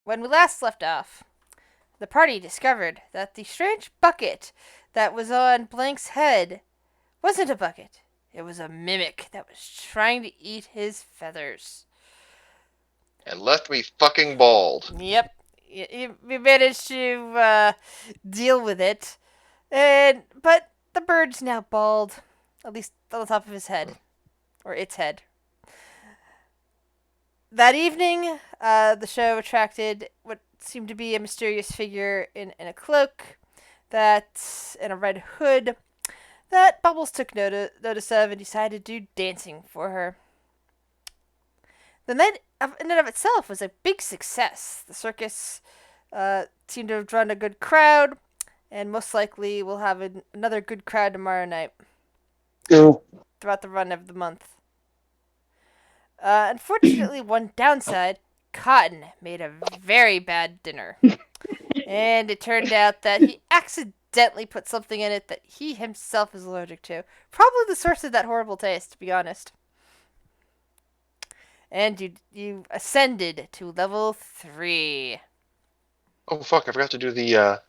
When we last left off, the party discovered that the strange bucket that was on Blank's head wasn't a bucket. It was a mimic that was trying to eat his feathers. And left me fucking bald. Yep, we managed to deal with it, but the bird's now bald, at least on the top of his head, or its head. That evening, the show attracted what seemed to be a mysterious figure in a cloak, that and a red hood, that Bubbles took notice of and decided to do dancing for her. The night in and of itself was a big success. The circus seemed to have drawn a good crowd, and most likely we'll have another good crowd tomorrow night Ew. throughout the run of the month. Unfortunately, one downside, Cotton made a very bad dinner. And it turned out that he accidentally put something in it that he himself is allergic to. Probably the source of that horrible taste, to be honest. And you ascended to level 3. Oh fuck, I forgot to do the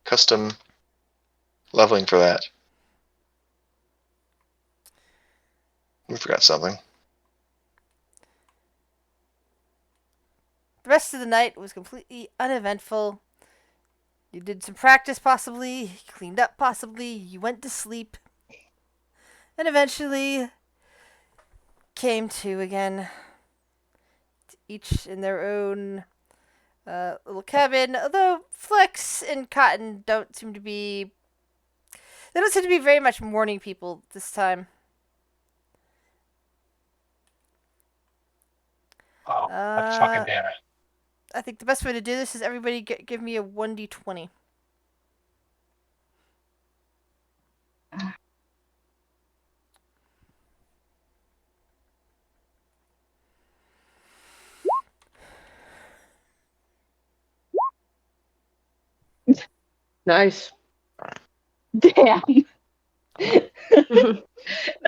custom leveling for that. We forgot something. The rest of the night was completely uneventful. You did some practice, possibly. You cleaned up, possibly. You went to sleep. And eventually came to again. Each in their own little cabin. Although Flex and Cotton don't seem to be... They don't seem to be very much morning people this time. Oh, fucking damn it. I think the best way to do this is everybody give me a 1d20. Nice. Damn.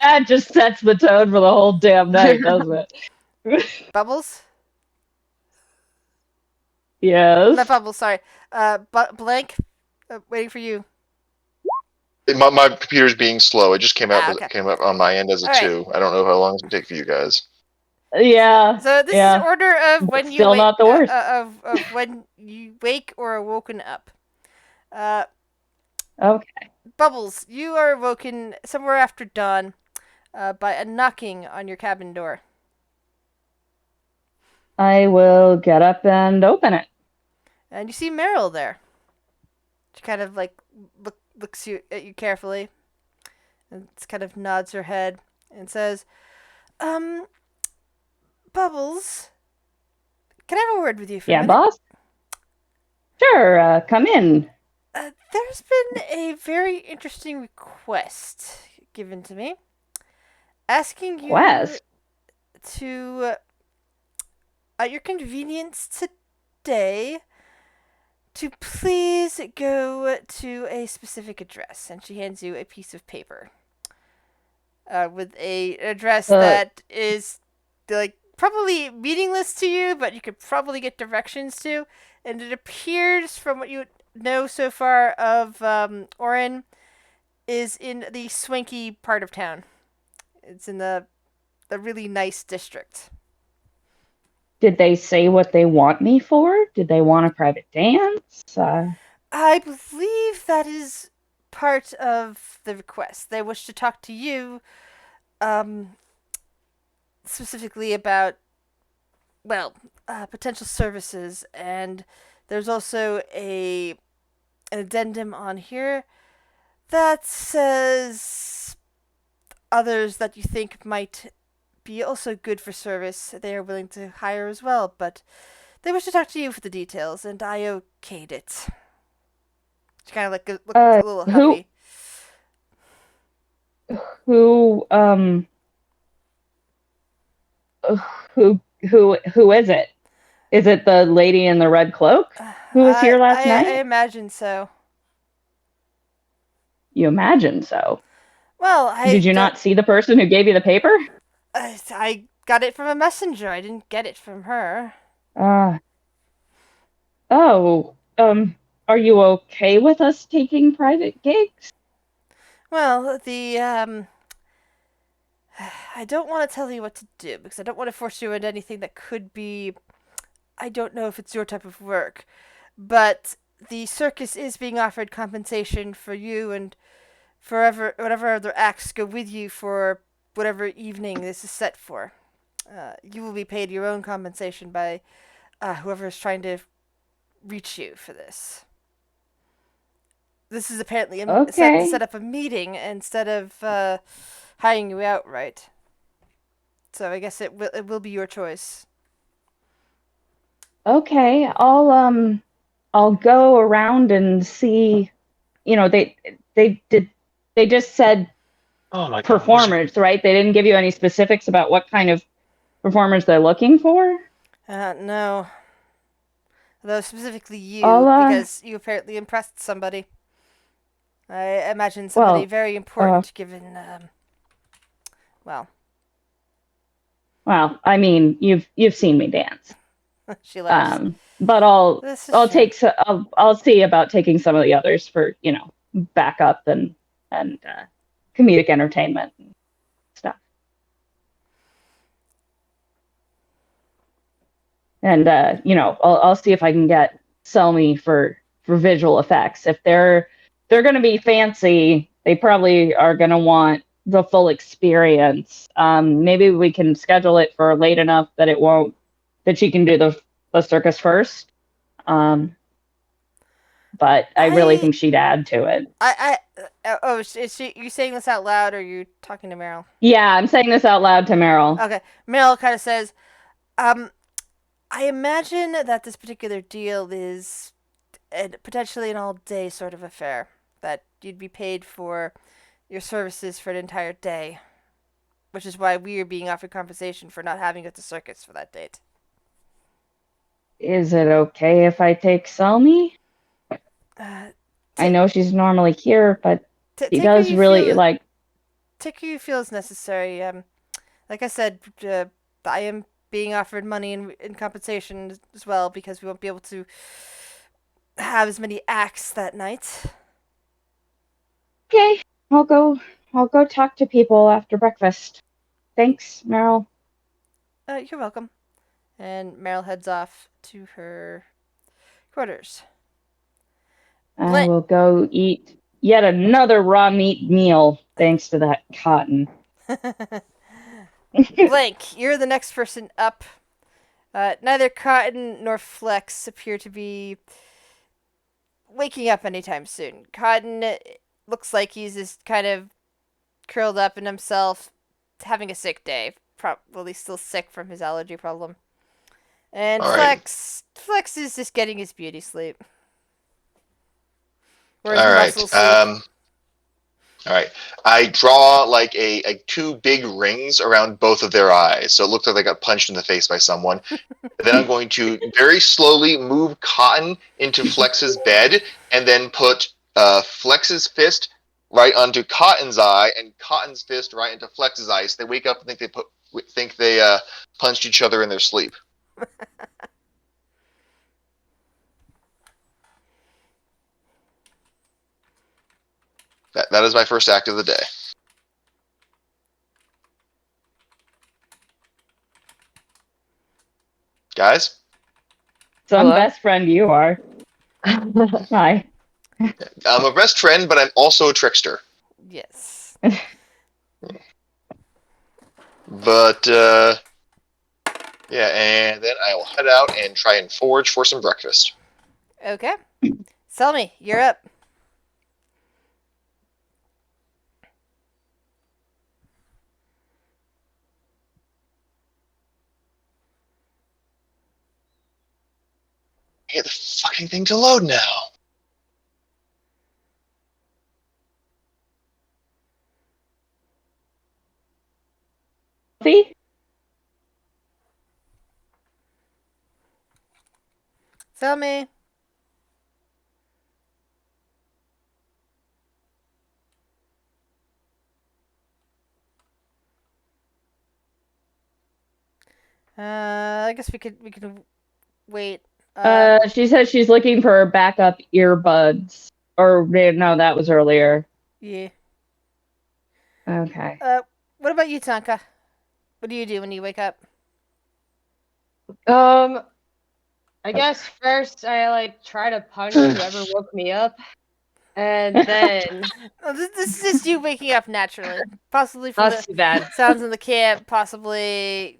That just sets the tone for the whole damn night, doesn't it? Bubbles? Yes. Not Bubbles, sorry. Blank? Waiting for you. My computer's being slow. It just came up okay. came up on my end as a All right. 2. I don't know how long it's gonna take for you guys. Yeah. So this yeah. is order of But when you still wake, not the worst. of when you wake or are woken up. Okay. Bubbles, you are woken somewhere after dawn by a knocking on your cabin door. I will get up and open it. And you see Meryl there. She kind of like looks at you carefully and kind of nods her head and says, Bubbles, can I have a word with you for a minute? Boss? Sure, come in. There's been a very interesting request given to me, asking you to, at your convenience today, to please go to a specific address. And she hands you a piece of paper with an address that is like probably meaningless to you, but you could probably get directions to. And it appears, from what you know so far of Orin, is in the swanky part of town. It's in the really nice district. Did they say what they want me for? Did they want a private dance? I believe that is part of the request. They wish to talk to you specifically about, well, potential services, and there's also an addendum on here that says others that you think might be also good for service they are willing to hire as well, but they wish to talk to you for the details, and I okayed it. She kind of like looked a little huffy. Who is it? Is it the lady in the red cloak who was here last night? I imagine so. You imagine so? Well, did you not see the person who gave you the paper? I got it from a messenger. I didn't get it from her. Oh, are you okay with us taking private gigs? Well, I don't want to tell you what to do because I don't want to force you into anything that could be. I don't know if it's your type of work, but the circus is being offered compensation for you and forever whatever other acts go with you for whatever evening this is set for. You will be paid your own compensation by whoever is trying to reach you for this. This is apparently set to Okay. set up a meeting instead of hiring you outright. So I guess it will be your choice. Okay. I'll go around and see, they just said Oh my god. performers, right? They didn't give you any specifics about what kind of performers they're looking for. No. Though specifically I'll you, because you apparently impressed somebody. I imagine somebody well, very uh important given, well, well, I mean, you've seen me dance. she laughs. But This is I'll true. I'll see about taking some of the others for, backup and comedic entertainment and stuff. And I'll see if I can get sell me for visual effects. If they're going to be fancy, they probably are going to want the full experience. Maybe we can schedule it for late enough that it won't that she can do the circus first. Um, but I really I think she'd add to it. oh, is she? You saying this out loud, or are you talking to Meryl? Yeah, I'm saying this out loud to Meryl. Okay, Meryl kind of says, um, I imagine that this particular deal is potentially an all-day sort of affair. That you'd be paid for your services for an entire day, which is why we are being offered compensation for not having at the circus for that date. Is it okay if I take Selmy? Uh, I take know she's normally here, but she take who does you really feel like. take who you feel is necessary. Like I said, I am being offered money in compensation as well because we won't be able to have as many acts that night. Okay, I'll go. I'll go talk to people after breakfast. Thanks, Meryl. You're welcome. And Meryl heads off to her quarters. I Blank, will go eat yet another raw meat meal thanks to that cotton. Blank, you're the next person up. Neither Cotton nor Flex appear to be waking up anytime soon. Cotton looks like he's just kind of curled up in himself, having a sick day. Probably still sick from his allergy problem. And All right. Flex is just getting his beauty sleep. Or his All right. muscle sleep. All right. I draw like a two big rings around both of their eyes, so it looks like they got punched in the face by someone. Then I'm going to very slowly move Cotton into Flex's bed, and then put Flex's fist right onto Cotton's eye, and Cotton's fist right into Flex's eye. So they wake up and think they punched each other in their sleep. That is my first act of the day. Guys? Some Hello? best friend you are. Hi. I'm a best friend, but I'm also a trickster. Yes. But, yeah, and then I will head out and try and forage for some breakfast. Okay. Selmy, you're up. Get the fucking thing to load now. See? Selmy. I guess we could wait She says she's looking for backup earbuds. Or no, that was earlier. Yeah. Okay. What about you, Tonka? What do you do when you wake up? I guess first I try to punch whoever woke me up, and then Oh, this is just you waking up naturally, possibly from not the too bad. sounds in the camp, possibly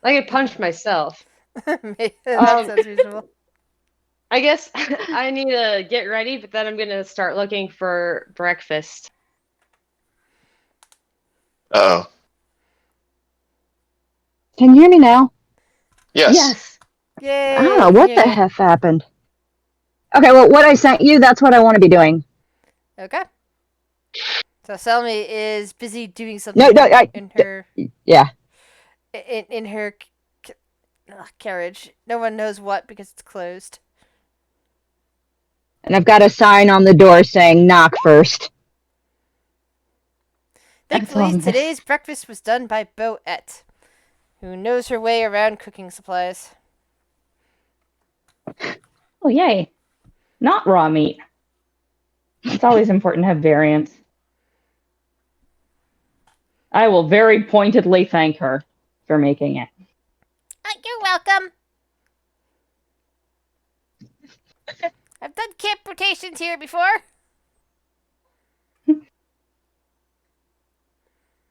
I could punch myself. that sounds reasonable. I guess I need to get ready, but then I'm gonna start looking for breakfast. Uh-oh. Can you hear me now? Yes. Yay! I don't know what the heck happened. Okay, well, what I sent you, that's what I want to be doing. Okay. So Selmy is busy doing something in her yeah. in her carriage. No one knows what because it's closed. And I've got a sign on the door saying knock first. Thankfully, today's breakfast was done by Boette, who knows her way around cooking supplies. Oh, yay. Not raw meat. It's always important to have variants. I will very pointedly thank her for making it. You're welcome. I've done camp rotations here before.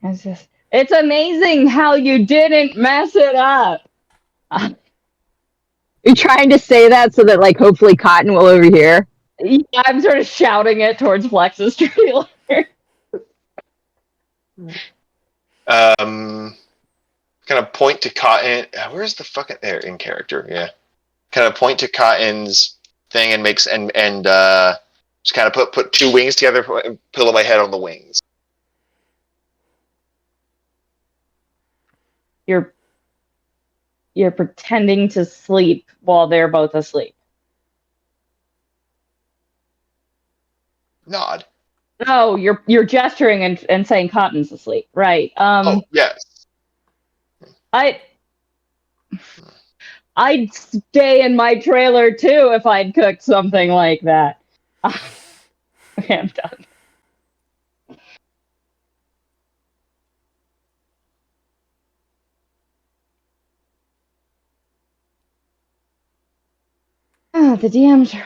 It's amazing how you didn't mess it up. You're trying to say that so that, like, hopefully Cotton will overhear? Yeah, I'm sort of shouting it towards Flex's trailer. Kind of point to Cotton. Where's the fucking there in character? Yeah. Kind of point to Cotton's thing and makes and just kind of put two wings together and pillow my head on the wings. You're pretending to sleep while they're both asleep. Nod. Oh, you're gesturing and saying Cotton's asleep, right? Oh yes. I'd stay in my trailer too if I'd cooked something like that. Okay, I'm done. Oh, the DMs are...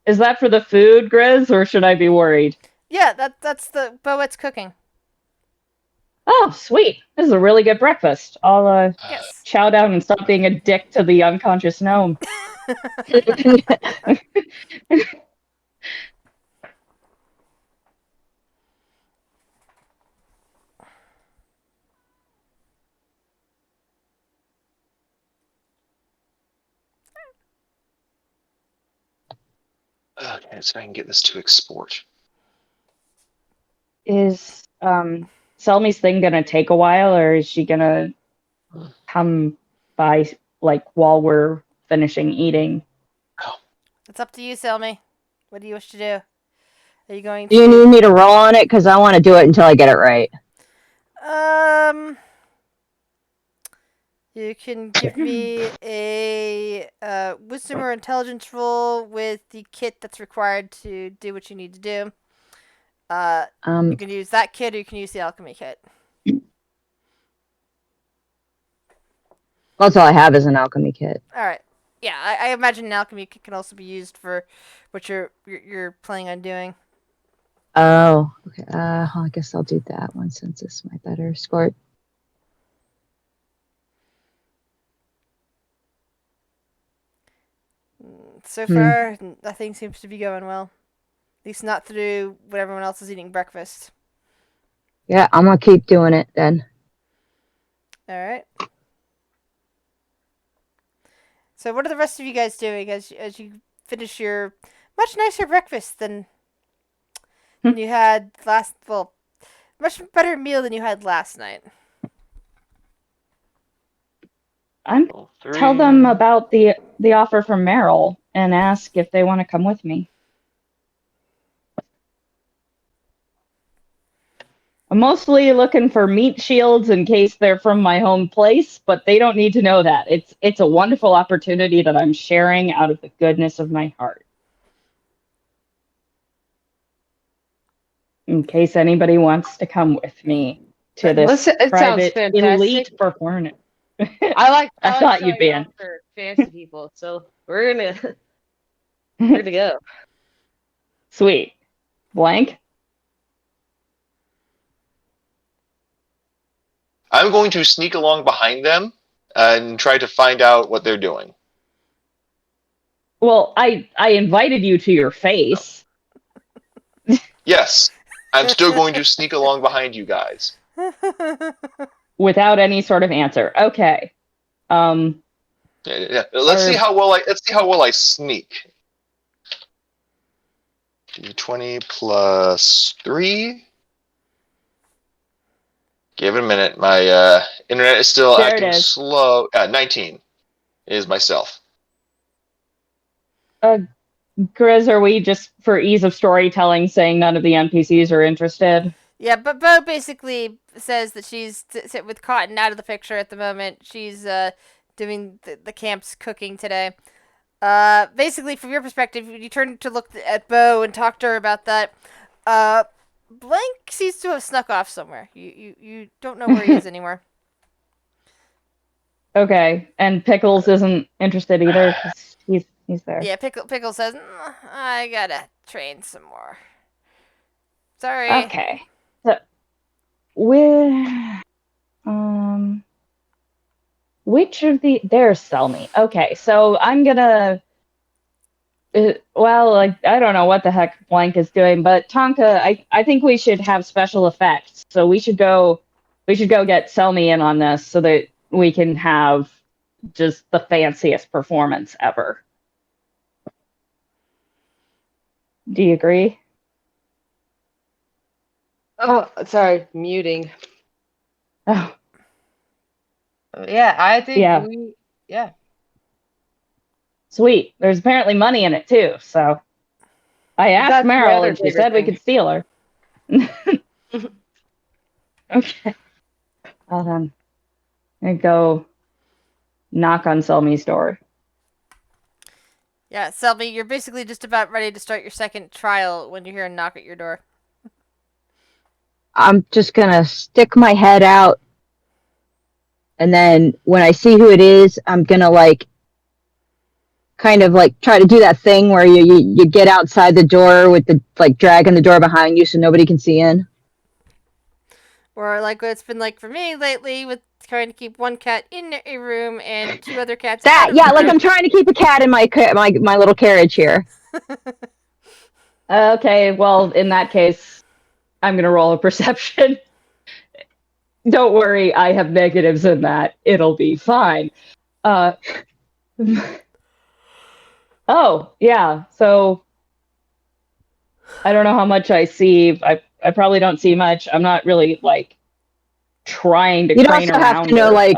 Is that for the food, Grizz, or should I be worried? Yeah, that's the Boette's cooking. Oh, sweet. This is a really good breakfast. I'll yes. chow down and stop being a dick to the unconscious gnome. Okay, so I can get this to export. Is Selmy's thing gonna take a while, or is she gonna come by like while we're finishing eating? It's up to you, Selmy. What do you wish to do? Are you going to... Do you need me to roll on it? Because I want to do it until I get it right. You can give me a wisdom or intelligence roll with the kit that's required to do what you need to do. You can use that kit or you can use the alchemy kit. That's all I have is an alchemy kit. Alright. Yeah, I imagine an alchemy kit can also be used for what you're planning on doing. Oh, okay. I guess I'll do that one since it's my better score. So far, nothing seems to be going well. At least not through when everyone else is eating breakfast. Yeah, I'm gonna keep doing it then. Alright. So what are the rest of you guys doing as you finish your much nicer breakfast than you had last... Well, much better meal than you had last night. Tell them about the offer from Meryl and ask if they want to come with me. I'm mostly looking for meat shields in case they're from my home place, but they don't need to know that. It's a wonderful opportunity that I'm sharing out of the goodness of my heart. In case anybody wants to come with me to this It sounds private fantastic. elite performance. I thought you'd be showing in. off for fancy people, so we're gonna go. Sweet. Blank? I'm going to sneak along behind them and try to find out what they're doing. Well, I invited you to your face. Yes, I'm still going to sneak along behind you guys. Without any sort of answer. Okay. Yeah. Let's see how well I sneak. D20 plus 3. Give it a minute. My internet is still There acting it is. slow. 19 is myself. Grizz, are we just for ease of storytelling saying none of the NPCs are interested? Yeah, but Bo basically says that she's with Cotton out of the picture at the moment. She's doing the camp's cooking today. Basically, from your perspective, you turn to look at Bo and talk to her about that. Blank seems to have snuck off somewhere. You don't know where he is anymore. Okay, and Pickles isn't interested either because he's there. Yeah, Pickle says, I gotta train some more. Sorry. Okay. So, which of the... There's Selmy. Okay, so I'm gonna... well, like, I don't know what the heck Blank is doing, but Tonka, I think we should have special effects. So we should go get Selmy in on this so that we can have just the fanciest performance ever. Do you agree? Oh, sorry, muting. Oh, Yeah, I think Yeah. yeah. Sweet. There's apparently money in it too, so I asked That's the Meryl other and she bigger said we thing. could steal her. Okay. Well then, I go knock on Selmy's door. Yeah, Selby, you're basically just about ready to start your second trial when you hear a knock at your door. I'm just gonna stick my head out, and then when I see who it is, I'm gonna kind of try to do that thing where you get outside the door with the dragging the door behind you so nobody can see in. Or like what it's been like for me lately with trying to keep one cat in a room and 2 other cats out of the room. I'm trying to keep a cat in my little carriage here. Okay, well, in that case, I'm going to roll a perception. Don't worry, I have negatives in that. It'll be fine. Oh, yeah, so I don't know how much I see. I probably don't see much. I'm not really, trying to crane around. Have to know, her,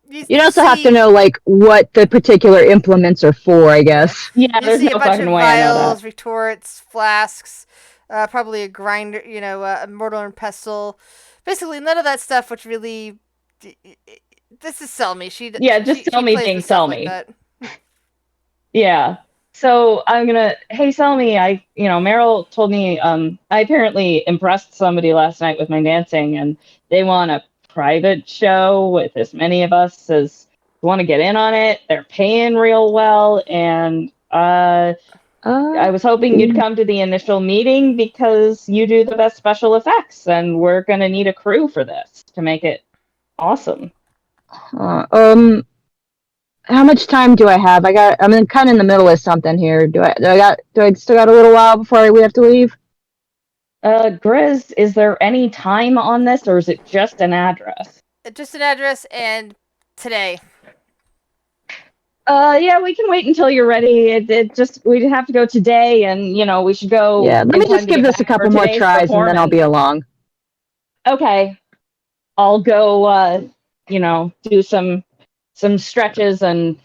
You'd also have to know what the particular implements are for, I guess. Yeah, you there's see no a bunch fucking of way I know vials, that. retorts, flasks, probably a grinder, a mortar and pestle. Basically, none of that stuff, which really. This is Selmy. Just tell me being Selmy. Like yeah. So I'm gonna, hey Selmy, Meryl told me I apparently impressed somebody last night with my dancing, and they want a private show with as many of us as want to get in on it. They're paying real well, and I was hoping you'd come to the initial meeting because you do the best special effects, and we're gonna need a crew for this to make it awesome. How much time do I have? I'm kind of in the middle of something here. Do I still got a little while before we have to leave? Grizz, is there any time on this, or is it just an address? just an address and today. Yeah, we can wait until you're ready. We'd have to go today, and we should go. Yeah, let me just give this a couple more tries, and then I'll be along. Okay, I'll go. Do some stretches and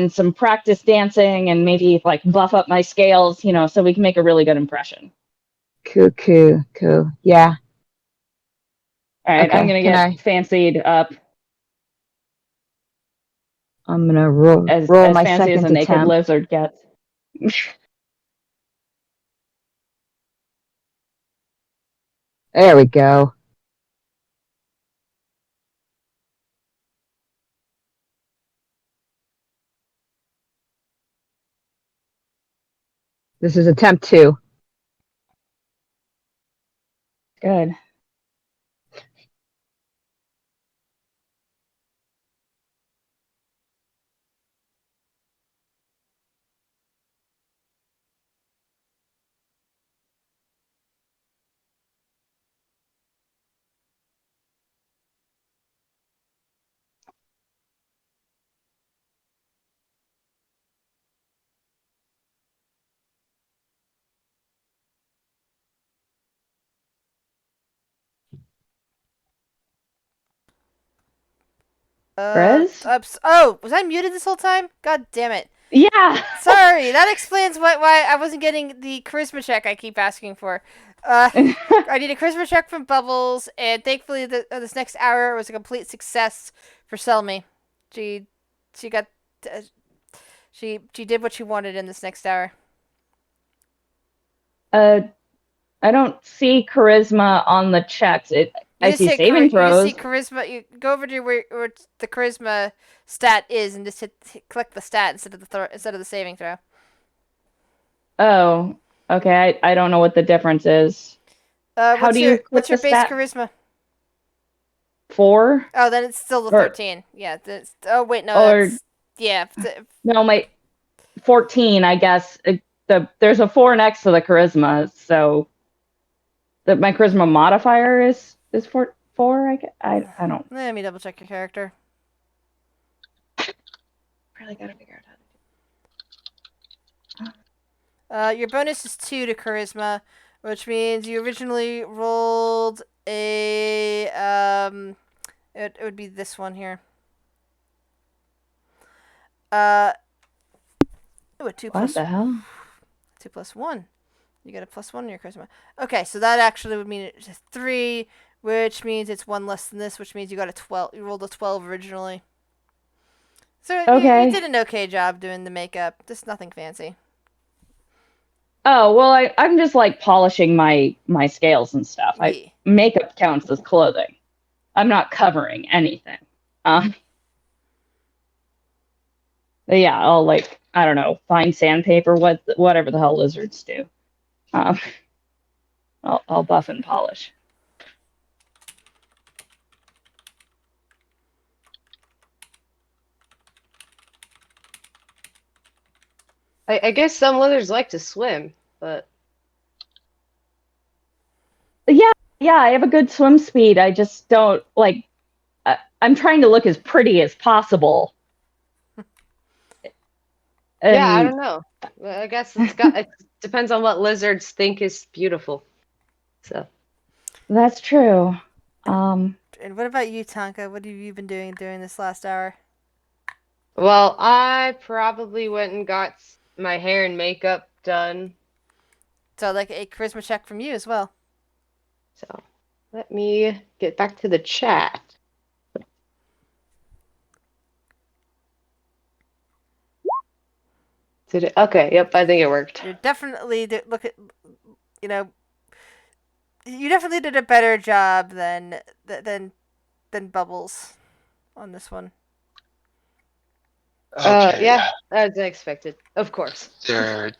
some practice dancing, and maybe buff up my scales. So we can make a really good impression. Cool. Yeah. All right, I'm Okay, gonna get fancied up I'm gonna roll as my fancy as a second naked attempt. lizard gets. There we go. This is attempt 2. Good. Grizz? Was I muted this whole time? God damn it. Yeah. Sorry, that explains why I wasn't getting the charisma check I keep asking for. I need a charisma check from Bubbles, and thankfully this next hour was a complete success for Selmy. She got she did what she wanted in this next hour. I don't see charisma on the checks. I see saving throws. You just see charisma. You go over to where the charisma stat is, and just click the stat instead of the saving throw. Oh, okay. I don't know what the difference is. How do you click what's your the base stat? charisma? 4? Oh, then it's still the 13. Yeah. Oh wait, no. Or yeah. no, my 14. I guess there's a 4 next to the charisma, so my charisma modifier is 4. I don't. Let me double check your character. Really gotta figure out Your bonus is 2 to charisma, which means you originally rolled a it would be this one here. A 2 what the hell? 2 plus 1. You get a +1 in your charisma. Okay, so that actually would mean it's 3, which means it's 1 less than this, which means you got a 12. You rolled a 12 originally. So Okay. you did an okay job doing the makeup. Just nothing fancy. Oh, well, I'm just like polishing my scales and stuff. Yeah. Makeup counts as clothing. I'm not covering anything. Yeah, I'll I don't know, find sandpaper, whatever the hell lizards do. I'll buff and polish. I guess some lizards like to swim, but yeah, I have a good swim speed. I just don't I'm trying to look as pretty as possible. Yeah, I don't know. I guess it depends on what lizards think is beautiful. So that's true. And what about you, Tonka? What have you been doing during this last hour? Well, I probably went and got my hair and makeup done. So, like a charisma check from you as well. So let me get back to the chat. Did it? Okay, yep, I think it worked. You're definitely you definitely did a better job than Bubbles on this one. Okay. Yeah, as expected, of course. There.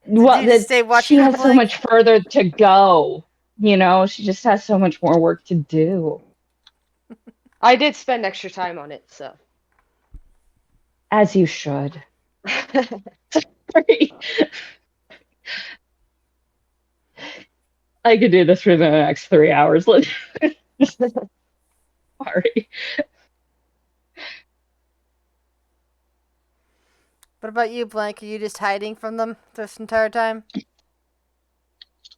She has so much further to go. She just has so much more work to do. I did spend extra time on it, so. As you should. I could do this for the next 3 hours. Sorry. What about you, Blank? Are you just hiding from them this entire time?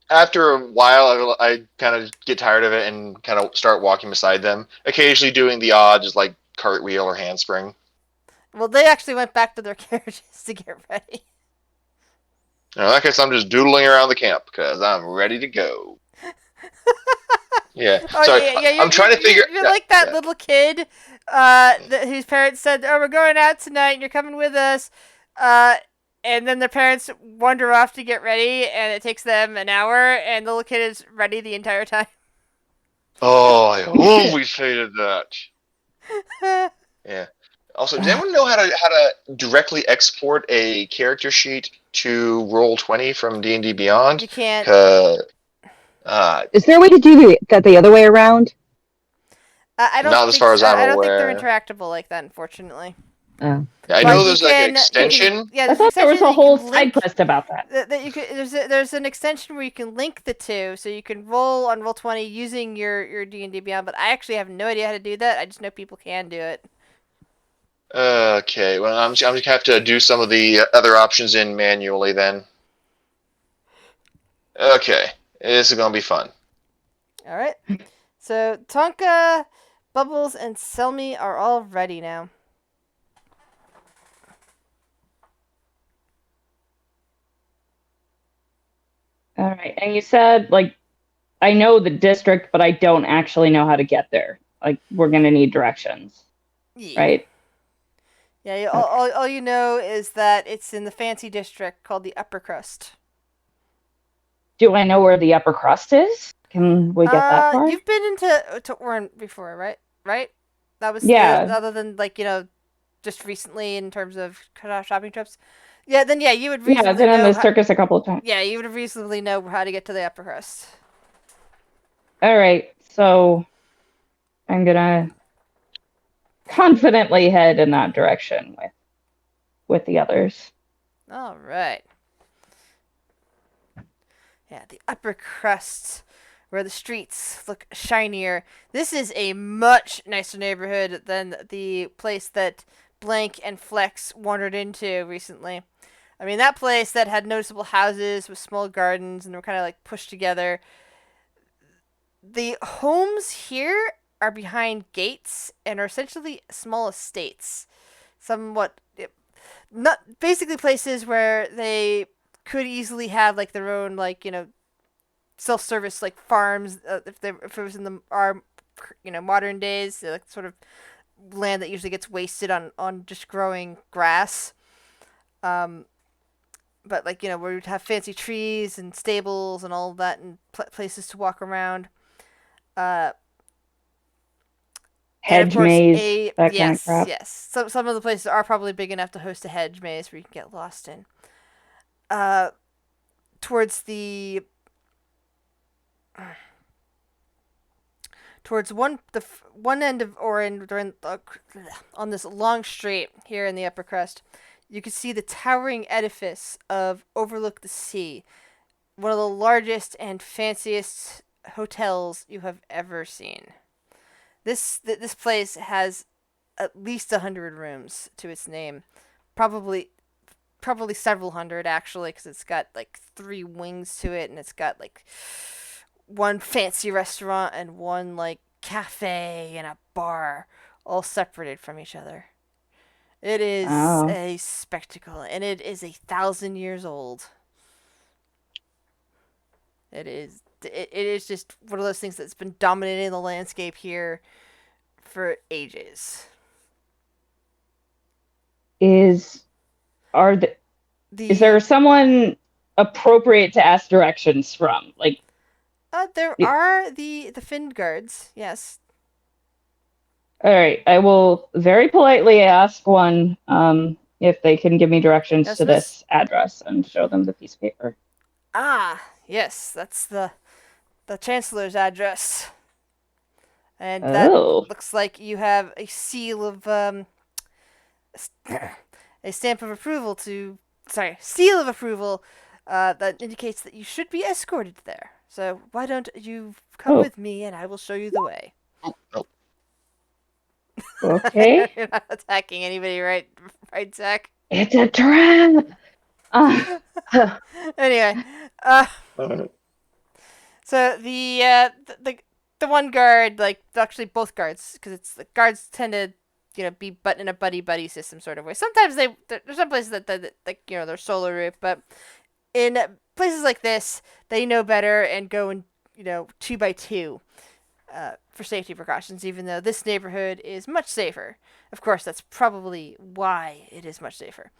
After a while, I kind of get tired of it and kind of start walking beside them, occasionally doing the odd, just like cartwheel or handspring. Well, they actually went back to their carriages to get ready. In that case, I'm just doodling around the camp because I'm ready to go. Yeah. Oh Sorry, yeah. I'm trying to figure. You're like that Yeah. little kid, whose parents said, "Oh, we're going out tonight, and you're coming with us." And then their parents wander off to get ready, and it takes them an hour, and the little kid is ready the entire time. Oh, I always hated that. Yeah. Also, does anyone know how to directly export a character sheet to Roll20 from D&D Beyond? You can't. Is there a way to do that the other way around? I don't Not as think. far as I'm I don't think they're aware. interactable like that, unfortunately. Oh. I But know you there's like an can. extension. Yeah, I there's an thought there was extension a that you whole can side link. quest about that. That you could. There's an extension where you can link the two, so you can roll on Roll20 using your D&D Beyond. But I actually have no idea how to do that. I just know people can do it. Okay, well, I'm just gonna have to do some of the other options in manually then. Okay, this is gonna be fun. All right. So Tonka, Bubbles, and Selmy are all ready now. All right. And you said, like, I know the district, but I don't actually know how to get there. Like, we're going to need directions, Yeah. right? Yeah. All you know is that it's in the fancy district called the Upper Crust. Do I know where the upper crust is? Can we get that far? You've been into Orin before, right? Right. That was Yeah. other than like just recently in terms of shopping trips. Yeah. Then you would Yeah, reasonably I've been in know. the circus a couple of times. Yeah, you would reasonably know how to get to the Upper Crust. All right. So I'm going to confidently head in that direction with the others. All right. Yeah, the Upper Crust, where the streets look shinier. This is a much nicer neighborhood than the place that Blank and Flex wandered into recently. I mean, that place that had noticeable houses with small gardens and were kind of like pushed together. The homes here are behind gates and are essentially small estates. Somewhat, not basically places where they could easily have like their own self-service like farms if it was in our modern days, like sort of land that usually gets wasted on just growing grass. But where you'd have fancy trees and stables and all of that and places to walk around. Hedge course, maze, that kind of crap. Yes. Some of the places are probably big enough to host a hedge maze where you can get lost in. Towards one end of Orin, on this long street here in the Upper Crust, you can see the towering edifice of Overlook the Sea, one of the largest and fanciest hotels you have ever seen. This place has at least 100 rooms to its name, probably several hundred actually, because it's got like 3 wings to it, and it's got like one fancy restaurant and one like cafe and a bar, all separated from each other. It is a spectacle, and it is 1,000 years old. It is just one of those things that's been dominating the landscape here for ages. Is there someone appropriate to ask directions from? Like, there are the Finn guards, yes. All right, I will very politely ask one if they can give me directions to this address and show them the piece of paper. Ah, yes, that's the Chancellor's address. And that looks like you have a seal of a stamp of approval seal of approval that indicates that you should be escorted there. So why don't you come with me and I will show you the way. Okay. You're not attacking anybody, right, Zach? It's a trap. Anyway, so the one guard, like actually both guards, because it's the guards tend to be in a buddy system sort of way. Sometimes there's some places that they're solo group, but in places like this they know better and go in 2 by 2. for safety precautions, even though this neighborhood is much safer. Of course, that's probably why it is much safer.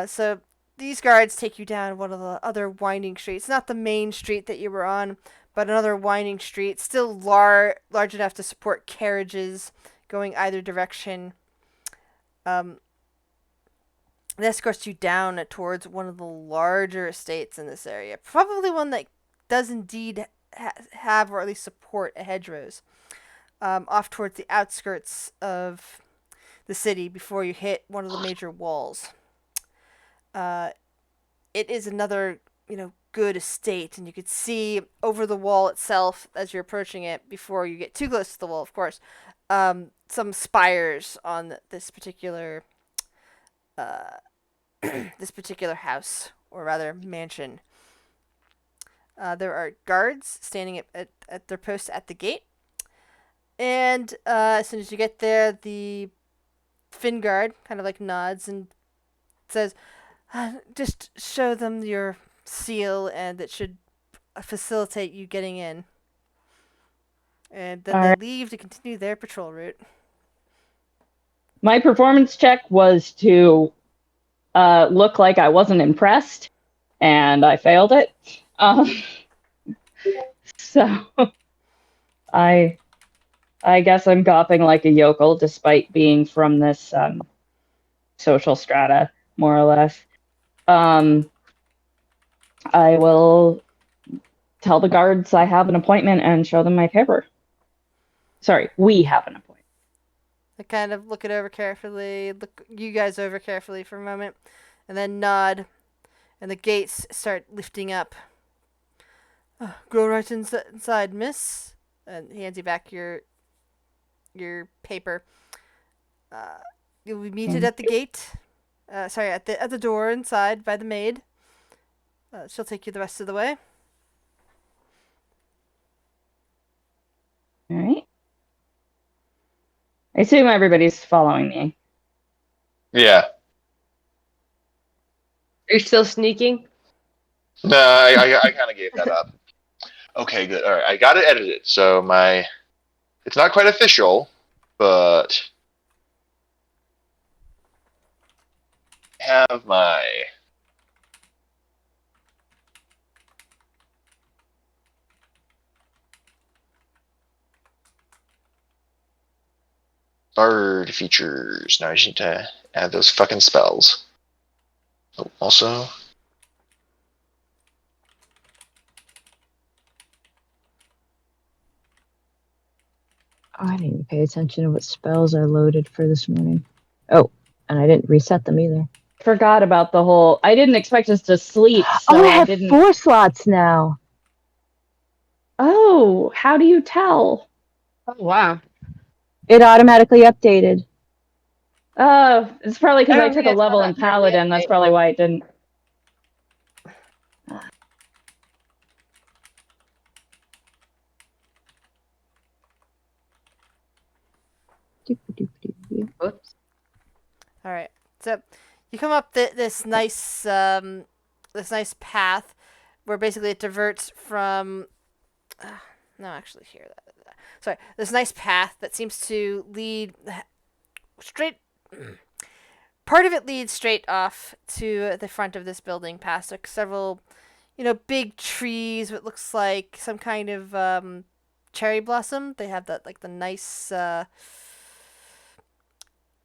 So these guards take you down one of the other winding streets, not the main street that you were on, but another winding street, still large enough to support carriages going either direction. It escorts you down towards one of the larger estates in this area, probably one that does indeed have or at least support a hedgerows, off towards the outskirts of the city before you hit one of the major walls. It is another, good estate, and you could see over the wall itself as you're approaching it before you get too close to the wall, of course, some spires on this particular this particular house, or rather mansion. There are guards standing at their posts at the gate, and as soon as you get there, the Fin guard kind of like nods and says, just show them your seal, and it should facilitate you getting in. And then they leave to continue their patrol route. My performance check was to look like I wasn't impressed, and I failed it. So I guess I'm gawping like a yokel, despite being from this social strata, more or less. I will tell the guards I have an appointment and show them my paper. Sorry, we have an appointment. They kind of look you guys over carefully for a moment, and then nod, and the gates start lifting up. Go right inside, miss. And he hands you back your paper. You'll be meted at the gate. At the door inside by the maid. She'll take you the rest of the way. All right. I assume everybody's following me. Yeah. Are you still sneaking? No, I kind of gave that up. Okay, good. All right, I got it edited, so it's not quite official, but I have my bard features. Now I just need to add those fucking spells. Oh, also. Oh, I didn't even pay attention to what spells I loaded for this morning. Oh, and I didn't reset them either. Forgot about the whole. I didn't expect us to sleep. So I have 4 slots now. Oh, how do you tell? Oh, wow. It automatically updated. It's probably because I took a level in Paladin. That's probably why it didn't. Whoops. All right. So you come up this nice path where basically it diverts from. No, actually, here. Sorry, this nice path that seems to lead straight. Part of it leads straight off to the front of this building, past several, big trees. What looks like some kind of cherry blossom. They have that the nice, the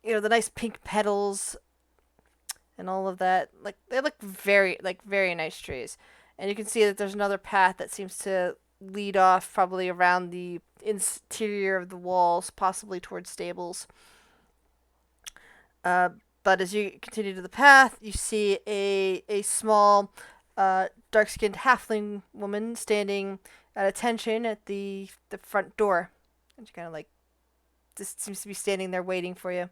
nice pink petals, and all of that. They look very nice trees. And you can see that there's another path that seems to lead off probably around the interior of the walls, possibly towards stables. But as you continue to the path, you see a small, dark-skinned halfling woman standing at attention at the front door. And she kind of just seems to be standing there waiting for you.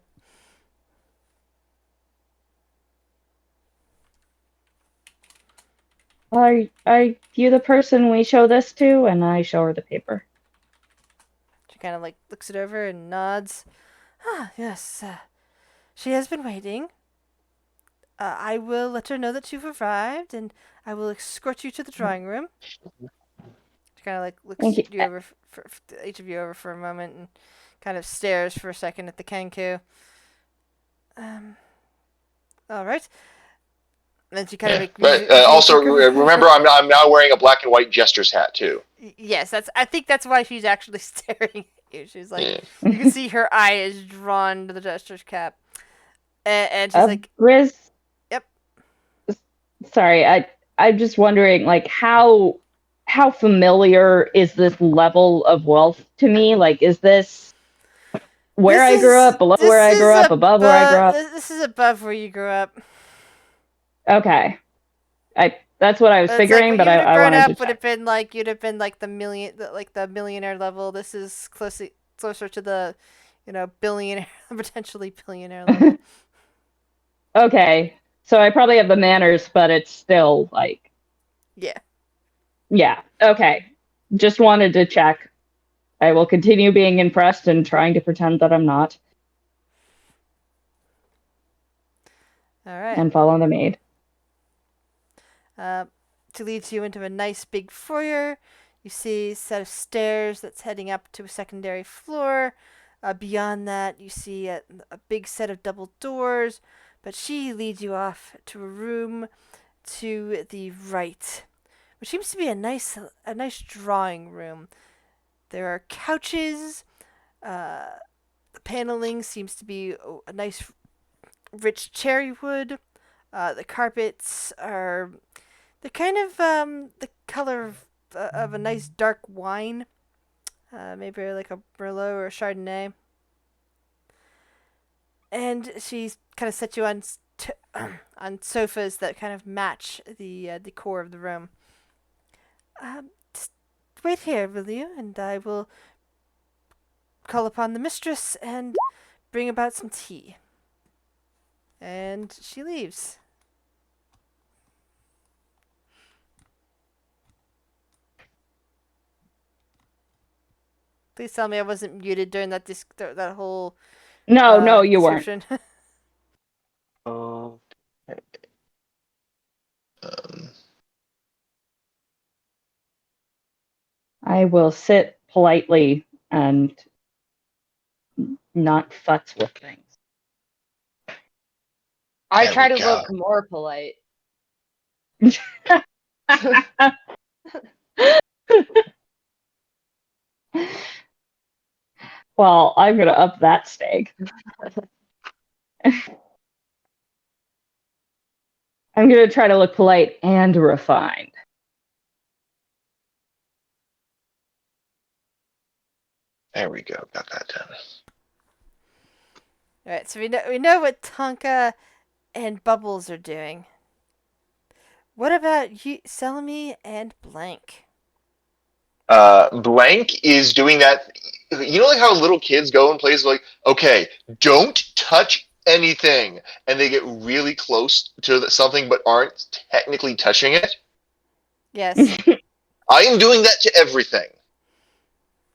Are you the person we show this to? And I show her the paper. She kind of looks it over and nods. Ah, yes. She has been waiting. I will let her know that you've arrived, and I will escort you to the drawing room. She kind of like looks Thank you. you over for each of you over for a moment and kind of stares for a second at the Kenku. All right. And then she kind of like But also remember, I'm now wearing a black and white jester's hat too. Yes, I think that's why she's actually staring at you. She's like, Yeah. you can see her eye is drawn to the jester's cap, and she's like, Riz. Yep. Sorry, I'm just wondering, like, how familiar is this level of wealth to me? Like, is this where I grew up, below where I grew up, above where I grew up? This is above where you grew up. Okay, that's what I was figuring, like, but I wanted to check. would have been like you'd have been like the millionaire level. This is closer to the, billionaire, potentially billionaire level. Okay, so I probably have the manners, but it's still like, yeah. Okay, just wanted to check. I will continue being impressed and trying to pretend that I'm not. All right. And follow the maid. To lead you into a nice big foyer. You see a set of stairs that's heading up to a secondary floor. Beyond that, you see a big set of double doors, but she leads you off to a room to the right, which seems to be a nice drawing room. There are couches. The paneling seems to be a nice, rich cherry wood. The carpets are they're kind of the color of a nice dark wine, maybe like a Merlot or a Chardonnay. And she's kind of set you on on sofas that kind of match the decor of the room. Just wait here, will you? And I will call upon the mistress and bring about some tea. And she leaves. Please tell me I wasn't muted during that that whole. No, you weren't. I will sit politely and not futz with things. I try to look more polite. Well, I'm going to up that stake. I'm going to try to look polite and refined. There we go. Got that done. All right, so we know what Tonka and Bubbles are doing. What about you, Selmy and Blank? Blank is doing that. You know, like how little kids go in places like, okay, don't touch anything, and they get really close to something but aren't technically touching it. Yes. I am doing that to everything.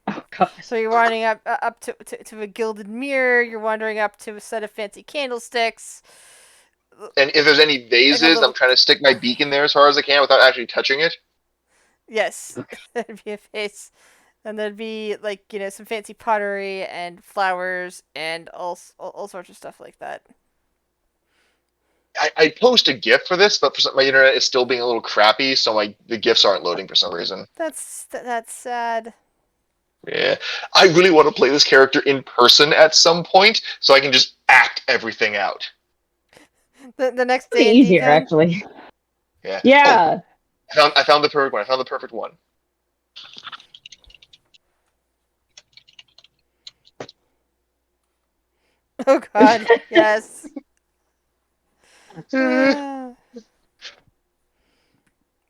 Oh, God. So you're wandering up to a gilded mirror. You're wandering up to a set of fancy candlesticks. And if there's any vases, I'm trying to stick my beak in there as far as I can without actually touching it. Yes, that'd be a vase. And there'd be like some fancy pottery and flowers and all sorts of stuff like that. I post a GIF for this, but for some, my internet is still being a little crappy, so the GIFs aren't loading for some reason. That's sad. Yeah, I really want to play this character in person at some point, so I can just act everything out. The next day easier, actually. Yeah. Yeah. Oh, I found the perfect one. I found the perfect one. Oh God, yes.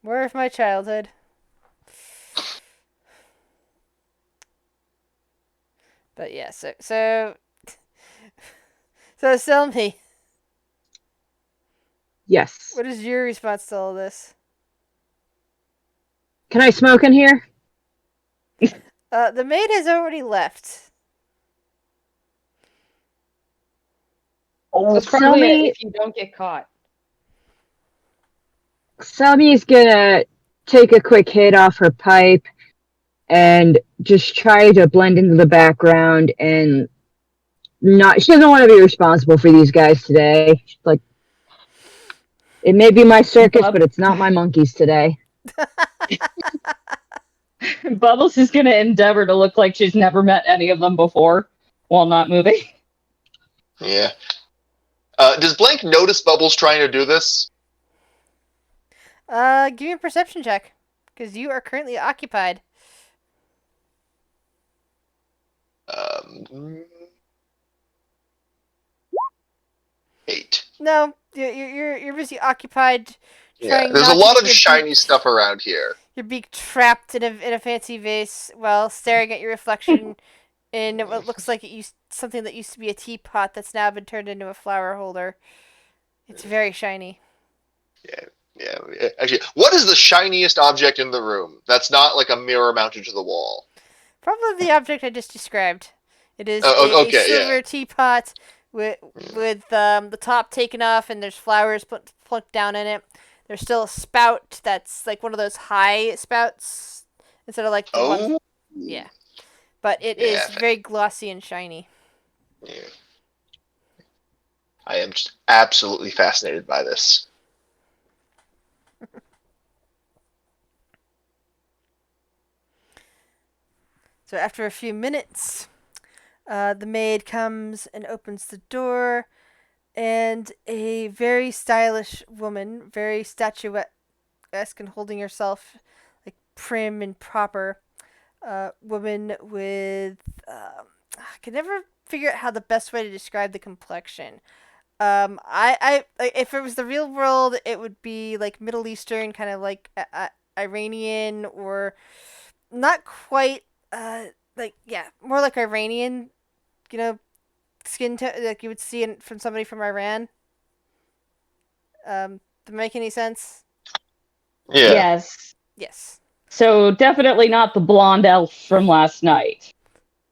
Where's my childhood? But yeah, so tell me. Yes. What is your response to all this? Can I smoke in here? The maid has already left. Oh, That's probably if you don't get caught. Selby's gonna take a quick hit off her pipe and just try to blend into the background and not. She doesn't want to be responsible for these guys today. She's like, it may be my circus, but it's not my monkeys today. Bubbles is going to endeavor to look like she's never met any of them before while not moving. Yeah. Does Blank notice Bubbles trying to do this? Give me a perception check, because you are currently occupied. 8. No, you're busy occupied. Yeah, Trying there's a not to lot get of your shiny beak, stuff around here. your beak trapped in a fancy vase while staring at your reflection in what looks like something that used to be a teapot that's now been turned into a flower holder. It's very shiny. Yeah. Actually, what is the shiniest object in the room that's not like a mirror mounted to the wall? Probably the object I just described. It is Okay, a silver yeah. teapot with the top taken off, and there's flowers plucked down in it. There's still a spout that's like one of those high spouts instead of like the one. Yeah, but it is very glossy and shiny. Yeah. I am just absolutely fascinated by this. So after a few minutes, the maid comes and opens the door, and a very stylish woman, very statuesque and holding herself like prim and proper, woman with I can never figure out how the best way to describe the complexion. If it was the real world, it would be like Middle Eastern, kind of like Iranian, or not quite more like Iranian, skin tone, like you would see from somebody from Iran. Does that make any sense? Yeah. Yes. Yes. So definitely not the blonde elf from last night.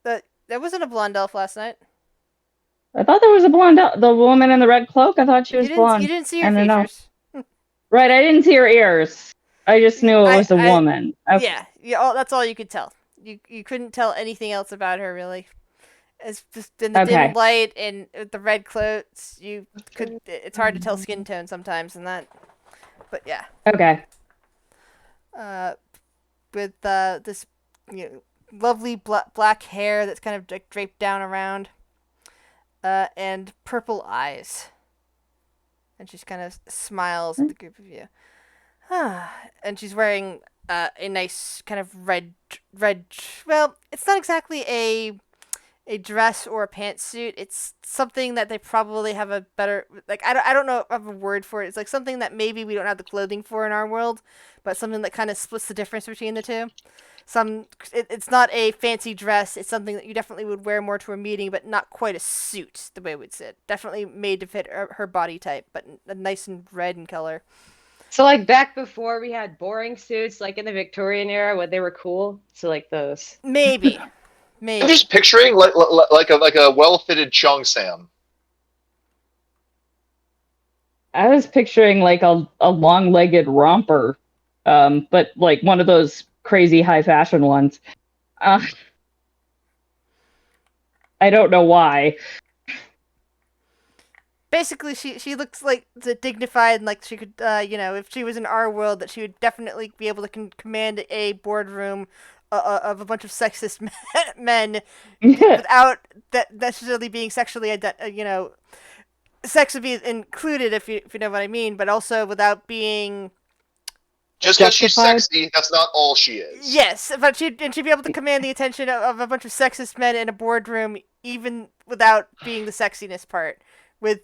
There wasn't a blonde elf last night. I thought there was a blonde elf. The woman in the red cloak, I thought she was blonde. You didn't see her features. Right, I didn't see her ears. I just knew it was a woman. Okay. Yeah, that's all you could tell. You couldn't tell anything else about her, really. It's just in the dim light and with the red clothes, it's hard to tell skin tone sometimes and that. But yeah. Okay. With this lovely black hair that's kind of like draped down around, and purple eyes. And she kind of smiles at the group of you. And she's wearing a nice kind of red. Well, it's not exactly a dress or a pantsuit. It's something that they probably have a better, like, I don't know if I have a word for it. It's like something that maybe we don't have the clothing for in our world, but something that kind of splits the difference between the two. It's not a fancy dress. It's something that you definitely would wear more to a meeting, but not quite a suit, the way we'd say it. Definitely made to fit her body type, but nice and red in color. So, like, back before we had boring suits, like in the Victorian era, when they were cool. So, like those. Maybe. I'm just picturing like a well-fitted Cheongsam. I was picturing like a long-legged romper, but like one of those crazy high fashion ones. I don't know why. Basically, she looks like dignified and like she could, if she was in our world, that she would definitely be able to command a boardroom of a bunch of sexist men without that necessarily being sexually, sex would be included if you know what I mean, but also without being. Just because she's sexy, that's not all she is. Yes, but she'd be able to command the attention of a bunch of sexist men in a boardroom, even without being the sexiness part. With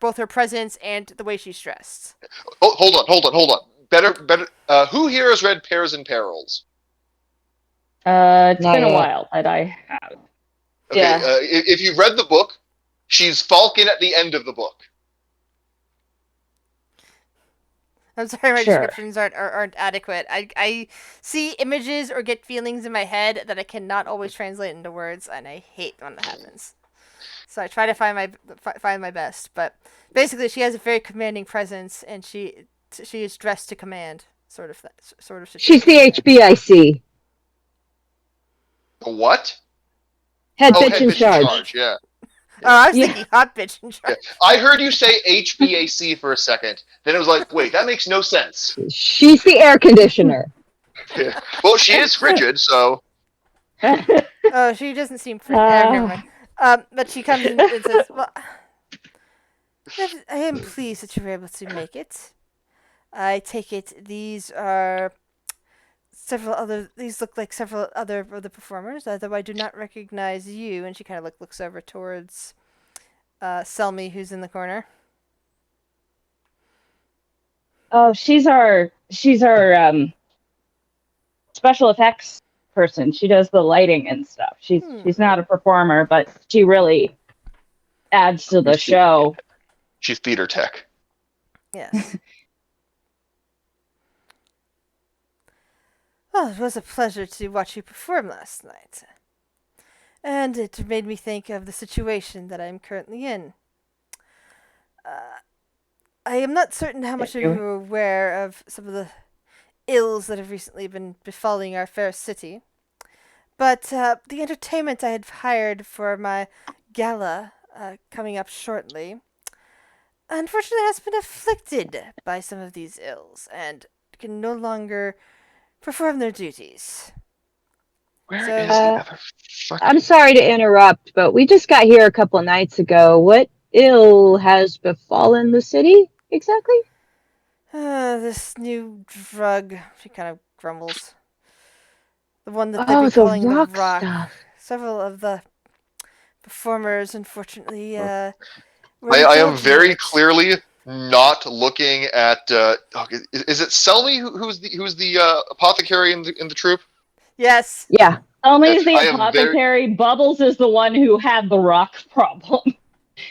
both her presence and the way she's dressed. Oh, hold on. Better. Who here has read Pears and Perils? It's been a while that I have. Okay, yeah. If you've read the book, she's Falcon at the end of the book. I'm sorry, my descriptions aren't adequate. I see images or get feelings in my head that I cannot always translate into words, and I hate when that happens. So I try to find my best, but basically she has a very commanding presence, and she is dressed to command, sort of situation. She's the HBIC. The what? Head Oh, bitch head in bitch in charge. charge. Yeah. Oh, I was Yeah. thinking hot bitch in Yeah. charge. I heard you say HVAC for a second. Then it was like, wait, that makes no sense. She's the air conditioner. Yeah. Well, she is frigid, so Oh, she doesn't seem free. Never Uh, mind. But she comes in and says, "Well, I am pleased that you were able to make it. I take it these are several other. These look like several other of the performers, although I do not recognize you." And she kind of looks over towards Selmy, who's in the corner. oh, she's our special effects person. She does the lighting and stuff. She's not a performer, but she really adds to the show. she's theater tech. Yes. Well, it was a pleasure to watch you perform last night. And it made me think of the situation that I am currently in. I am not certain how much of you are aware of some of the ills that have recently been befalling our fair city, but the entertainment I had hired for my gala coming up shortly, unfortunately, has been afflicted by some of these ills and can no longer perform their duties. Where So- is the other I'm fucking... sorry to interrupt, but we just got here a couple nights ago. What ill has befallen the city exactly? This new drug, she kind of grumbles. The one that they've Oh, been the calling rock the rock. stuff. Several of the performers, unfortunately, were I am indulging in very it. clearly not looking at. Is it Selmy who's the apothecary in the troupe? Yes. Yeah. Selmy is the I am very apothecary. Bubbles is the one who had the rock problem.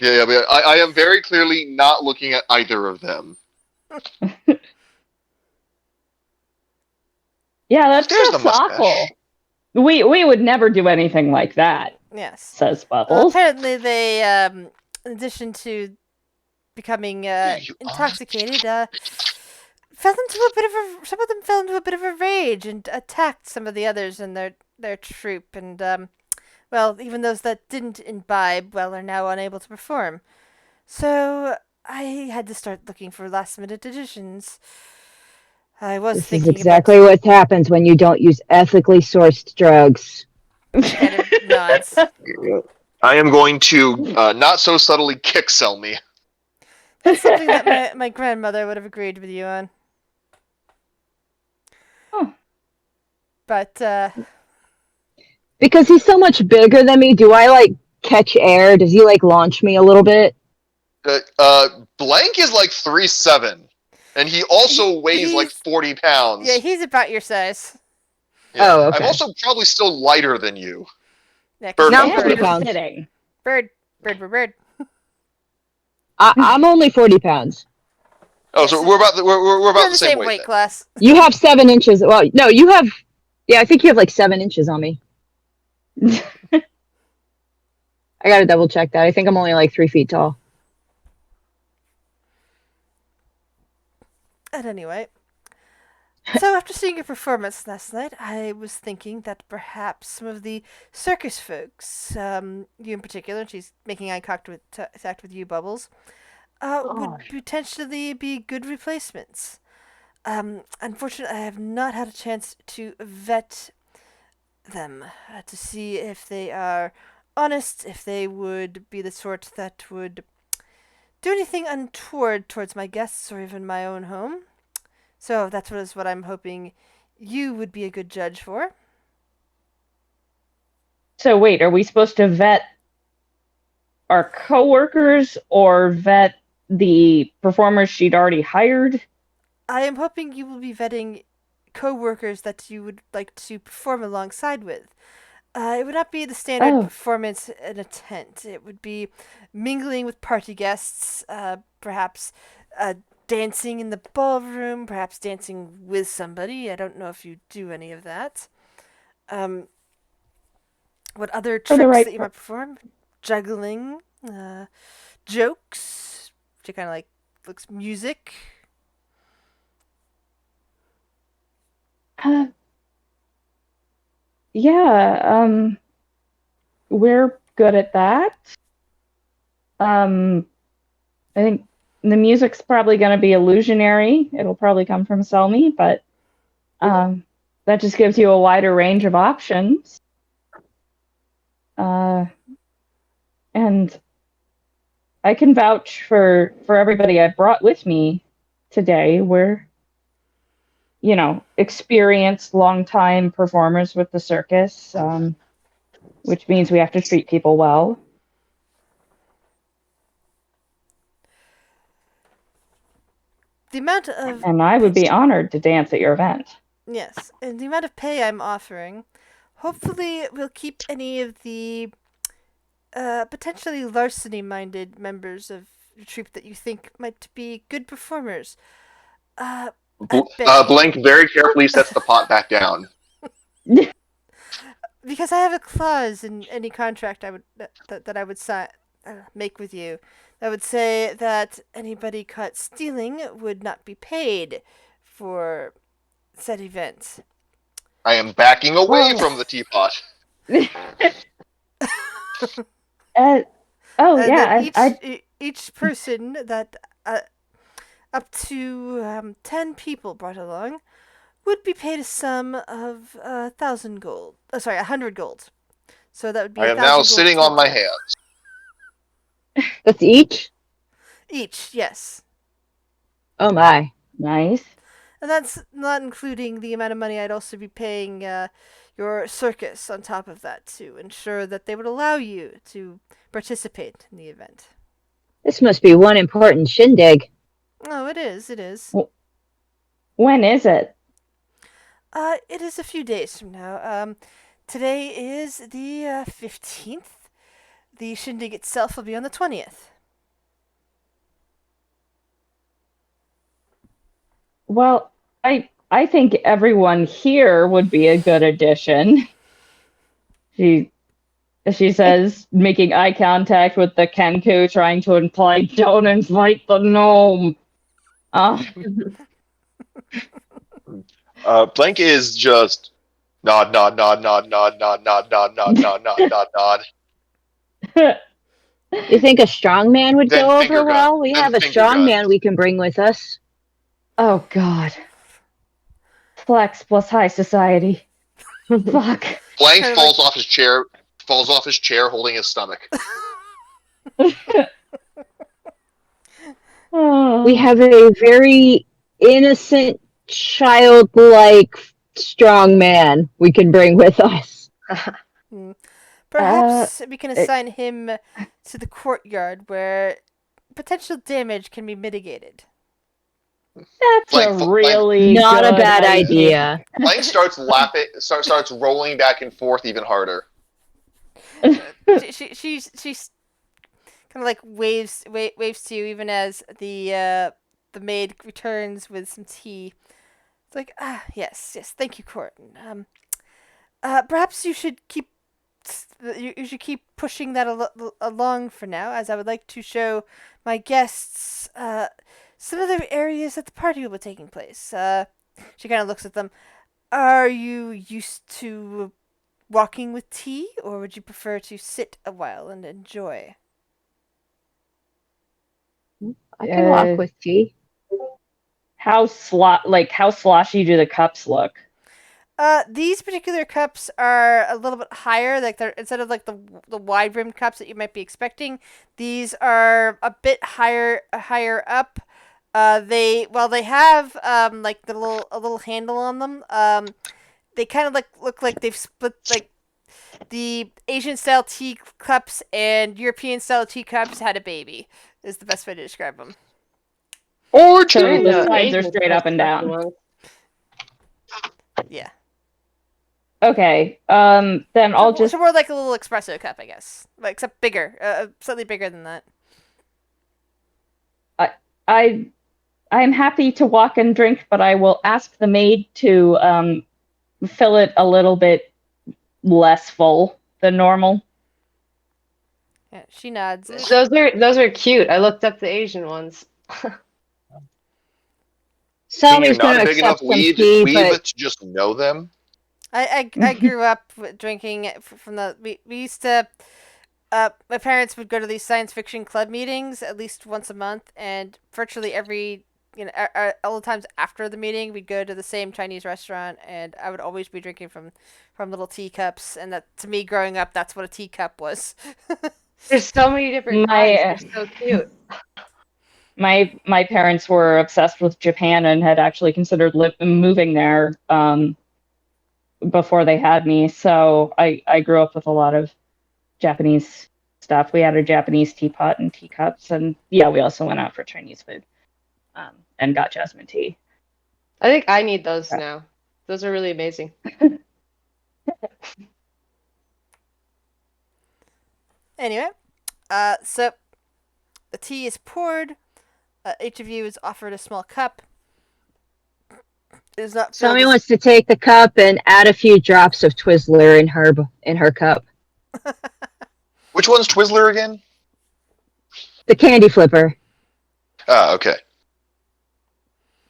yeah, but I am very clearly not looking at either of them. Yeah, that's There's the just awful. mustache. We would never do anything like that, Yes. says Bubbles. Apparently, they, in addition to becoming You intoxicated, fell into a bit of a. Some of them fell into a bit of a rage and attacked some of the others in their troop, and well, even those that didn't imbibe well are now unable to perform. So I had to start looking for last minute additions. I was This is thinking exactly what happens when you don't use ethically sourced drugs. about kind of nods. I am going to not so subtly kick Selmy. That's something that my grandmother would have agreed with you on. Oh. But Because he's so much bigger than me, do I like catch air? Does he like launch me a little bit? Blank is like 3'7", and he also weighs like 40 pounds. yeah, he's about your size. Yeah. Oh, okay. I'm also probably still lighter than you. Yeah, Bird Now I'm number. 40 You're pounds. kidding. Bird. I'm only 40 pounds. Oh, so we're about we're about We're in the same weight then. class. You have 7 inches. Well, no, you have. Yeah, I think you have like 7 inches on me. I gotta double check that. I think I'm only like 3 feet tall. At any rate. So after seeing your performance last night, I was thinking that perhaps some of the circus folks, you in particular, and she's making eye contact with you, Bubbles, would potentially be good replacements. Unfortunately, I have not had a chance to vet them to see if they are honest, if they would be the sort that would do anything untoward towards my guests or even my own home. So that's what I'm hoping you would be a good judge for. So wait, are we supposed to vet our coworkers or vet the performers she'd already hired? I am hoping you will be vetting co-workers that you would like to perform alongside with. It would not be the standard performance in a tent. It would be mingling with party guests, perhaps dancing in the ballroom, perhaps dancing with somebody. I don't know if you do any of that. What other tricks that you might perform? Juggling, jokes, to kind of like looks music. Yeah, we're good at that. I think the music's probably going to be illusionary. It'll probably come from Selmy, but that just gives you a wider range of options. And I can vouch for everybody I brought with me today. We're, experienced, long-time performers with the circus, which means we have to treat people well. The amount of And I would be honored to dance at your event. Yes, and the amount of pay I'm offering, hopefully will keep any of the potentially larceny-minded members of the troupe that you think might be good performers at bay. Blank very carefully sets the pot back down. Because I have a clause in any contract I would that I would make with you that would say that anybody caught stealing would not be paid for said event. I am backing away from the teapot. Each person that up to 10 people brought along would be paid a sum of 1,000 gold. 100 gold. So that would be. I am now sitting on my hands. That's each? Each, yes. Oh my. Nice. And that's not including the amount of money I'd also be paying your circus on top of that to ensure that they would allow you to participate in the event. This must be one important shindig. Oh, it is. It is. When is it? It is a few days from now. Today is the 15th. The shindig itself will be on the 20th. Well, I think everyone here would be a good addition. She says, making eye contact with the Kenku, trying to imply, don't invite the gnome. Blank is just nod. You think a strong man would Then go finger over gun. well? We Then have a finger strong gun. man we can bring with us. Oh, God. Flex plus high society. Fuck. Blank falls off his chair holding his stomach. We have a very innocent, childlike, strong man we can bring with us. Perhaps we can assign him to the courtyard where potential damage can be mitigated. That's really not good a bad idea. Blank starts laughing, starts rolling back and forth even harder. She's kind of like waves to you even as the maid returns with some tea. It's like, yes, thank you, Courtin. Perhaps you should keep pushing that along for now, as I would like to show my guests some of the areas that the party will be taking place. She kind of looks at them. Are you used to walking with tea, or would you prefer to sit a while and enjoy? I can walk with tea. How sloshy do the cups look? These particular cups are a little bit higher. Like they're instead of like the wide rimmed cups that you might be expecting, these are a bit higher up. They have like a little handle on them. They kind of look like they've split, like the Asian style tea cups and European style tea cups had a baby. Is the best way to describe them. Or So two. the sides are straight up and down. Yeah. Okay. Then I'll just. So more like a little espresso cup, I guess, like, except bigger, slightly bigger than that. I'm happy to walk and drink, but I will ask the maid to fill it a little bit less full than normal. Yeah, she nods. Those are cute. I looked up the Asian ones. Selmy's going to accept some tea, but to just know them. I grew up drinking from the we used to my parents would go to these science fiction club meetings at least once a month, and virtually every all the times after the meeting we'd go to the same Chinese restaurant, and I would always be drinking from little teacups, and that to me growing up that's what a teacup was. There's so many different kinds. They're so cute. My parents were obsessed with Japan and had actually considered moving there before they had me. So I grew up with a lot of Japanese stuff. We had a Japanese teapot and teacups, and yeah, we also went out for Chinese food and got jasmine tea. I think I need those now. Those are really amazing. Anyway, so the tea is poured. Each of you is offered a small cup. It is not filled. Somebody wants to take the cup and add a few drops of Twizzler in her cup. Which one's Twizzler again? The candy flipper. Ah, okay.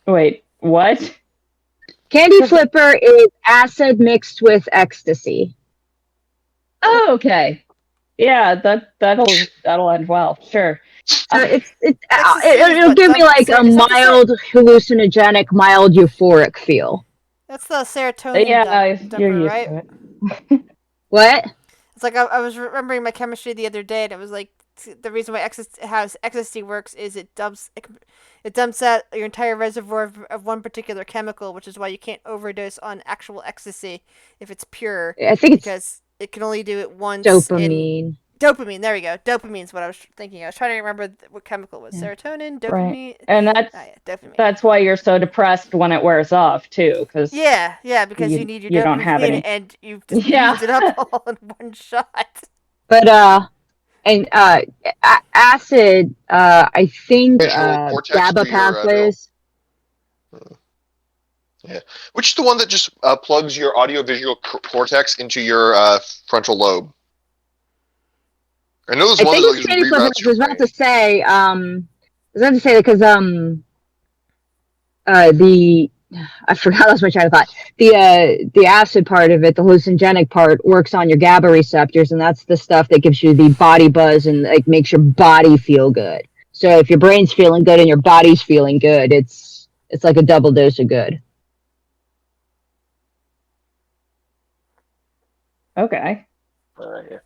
Wait, what? Candy flipper is acid mixed with ecstasy. Oh, okay. Yeah, that'll end well. Sure. So it'll give me like a mild hallucinogenic, mild euphoric feel. That's the serotonin dumper, you're used right? to it. What? It's like I was remembering my chemistry the other day, and it was like the reason why how ecstasy works is it dumps out your entire reservoir of one particular chemical, which is why you can't overdose on actual ecstasy if it's pure. I think because it can only do it once. Dopamine. Dopamine. There we go. Dopamine is what I was thinking. I was trying to remember what chemical it was. Serotonin, dopamine, right. And dopamine. That's why you're so depressed when it wears off too, because because you need your dopamine don't have any. and you've just used it up all in one shot. But acid, I think GABA pathways. Yeah, which is the one that just plugs your audiovisual cortex into your frontal lobe. I know there's one that just reroutes your brain. I was about to say because I forgot that's my train of thought. The acid part of it, the hallucinogenic part, works on your GABA receptors, and that's the stuff that gives you the body buzz and like makes your body feel good. So if your brain's feeling good and your body's feeling good, it's like a double dose of good. Okay. Yeah.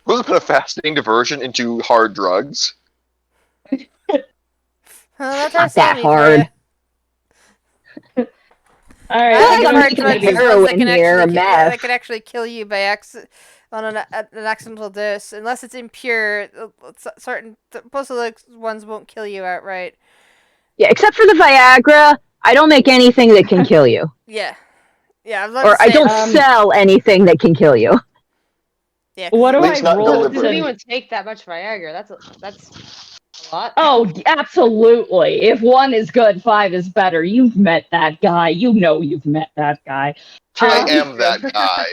Wasn't it a fascinating diversion into hard drugs? That's not that hard. All right. I like hard drugs that can actually kill you by on an accidental dose, unless it's impure. Most of those ones won't kill you outright. Yeah, except for the Viagra. I don't make anything that can kill you. Yeah. I don't sell anything that can kill you. Yeah. What do I roll? Does anyone take that much Viagra? That's a lot. Oh, absolutely. If 1 is good, 5 is better. You've met that guy. You know you've met that guy. I am that guy.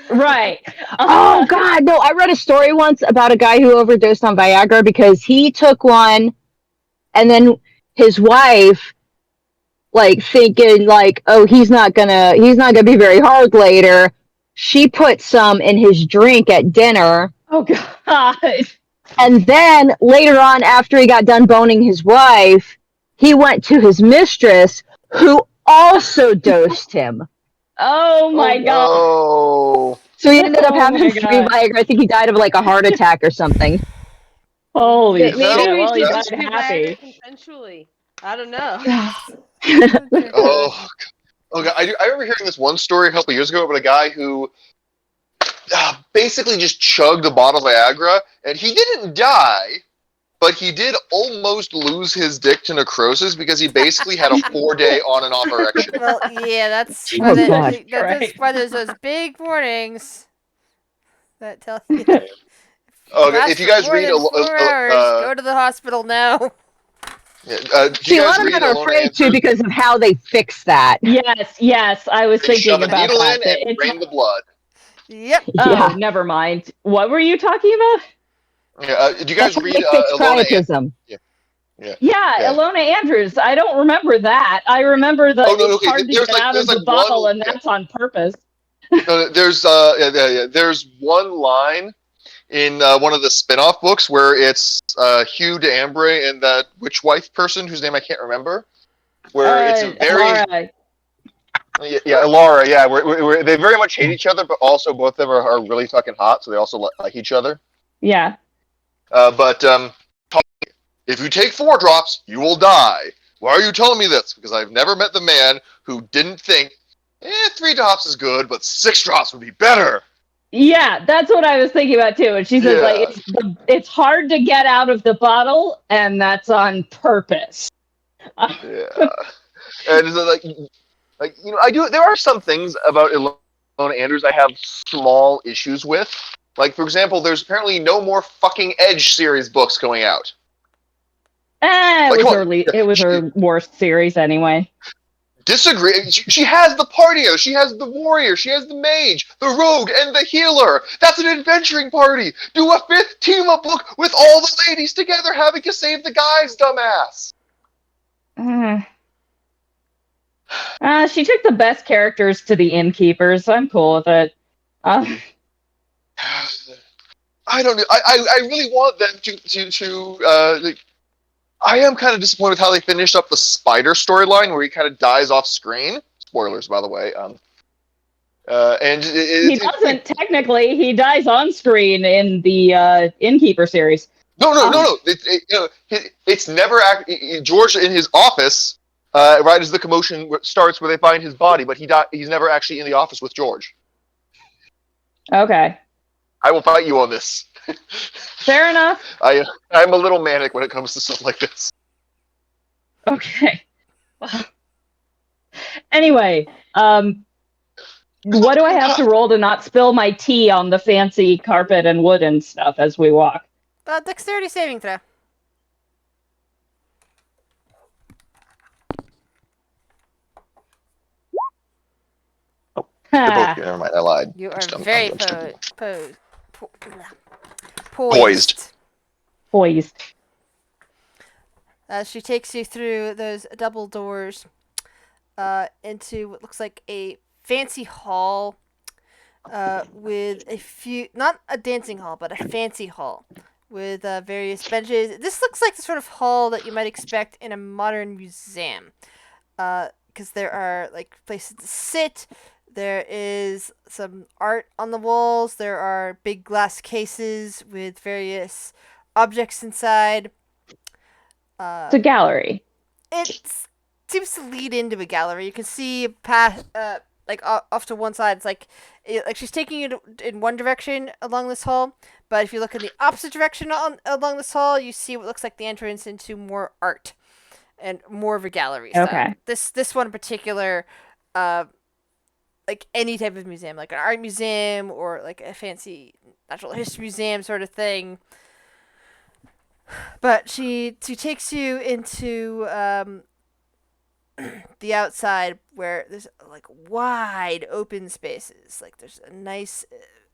Right. Oh, God. No, I read a story once about a guy who overdosed on Viagra because he took one and then his wife, like, thinking, like, oh, he's not gonna be very hard later. She put some in his drink at dinner. Oh, God. And then later on, after he got done boning his wife, he went to his mistress, who also dosed him. Oh, my God. Oh. So he ended up having free Viagra. I think he died of like a heart attack or something. Holy shit. Maybe we Well, he should died just do happy. Viagra consensually. I don't know. Oh, God. I remember hearing this one story a couple years ago about a guy who basically just chugged a bottle of Viagra, and he didn't die, but he did almost lose his dick to necrosis because he basically had a 4-day on and off erection. Well, yeah, that's Oh, God. that's why there's those big warnings that tell you. If you guys read go to the hospital now. See, a lot of them are afraid to because of how they fix that. Yes, I was thinking shove a about needle that. in and drain the blood. Yep. Oh, never mind. What were you talking about? Yeah, did you guys read Ilona Andrews? Yeah, Ilona Andrews. I don't remember that. I remember that it's hard to get out of the bottle, and that's on purpose. There's one line in one of the spin-off books where it's Hugh d'Ambray and that witch wife person whose name I can't remember, where it's a very Laura. Laura, where they very much hate each other, but also both of them are really fucking hot, so they also like each other. Yeah. But if you take 4 drops, you will die. Why are you telling me this? Because I've never met the man who didn't think, 3 drops is good, but 6 drops would be better. Yeah, that's what I was thinking about too. And she says, like, it's hard to get out of the bottle, and that's on purpose. Yeah, and like there are some things about Ilona Andrews I have small issues with. Like, for example, there's apparently no more fucking Edge series books going out. It was her worst series anyway. Disagree. She has the partier, she has the warrior, she has the mage, the rogue, and the healer. That's an adventuring party. Do a 5th team-up book with all the ladies together having to save the guys, dumbass. She took the best characters to the innkeepers, so I'm cool with it. I don't know. I really want them to I am kind of disappointed with how they finished up the Spider storyline, where he kind of dies off screen. Spoilers, by the way. And he doesn't technically. He dies on screen in the Innkeeper series. No. It's never George in his office. Right as the commotion starts, where they find his body, but he's never actually in the office with George. Okay. I will fight you on this. Fair enough. I'm a little manic when it comes to stuff like this. Okay. Anyway, what do I have to roll to not spill my tea on the fancy carpet and wood and stuff as we walk? Dexterity saving throw. Never mind, I lied. You are very poised. As she takes you through those double doors into what looks like a fancy hall with a few, not a dancing hall, but a fancy hall with various benches. This looks like the sort of hall that you might expect in a modern museum, because there are like places to sit. There is some art on the walls. There are big glass cases with various objects inside. It's a gallery. It seems to lead into a gallery. You can see past, off to one side. It's like she's taking you in one direction along this hall, but if you look in the opposite direction along this hall, you see what looks like the entrance into more art and more of a gallery style. Okay. This one in particular, like any type of museum, like an art museum or like a fancy natural history museum sort of thing. But she takes you into the outside where there's like wide open spaces. Like there's a nice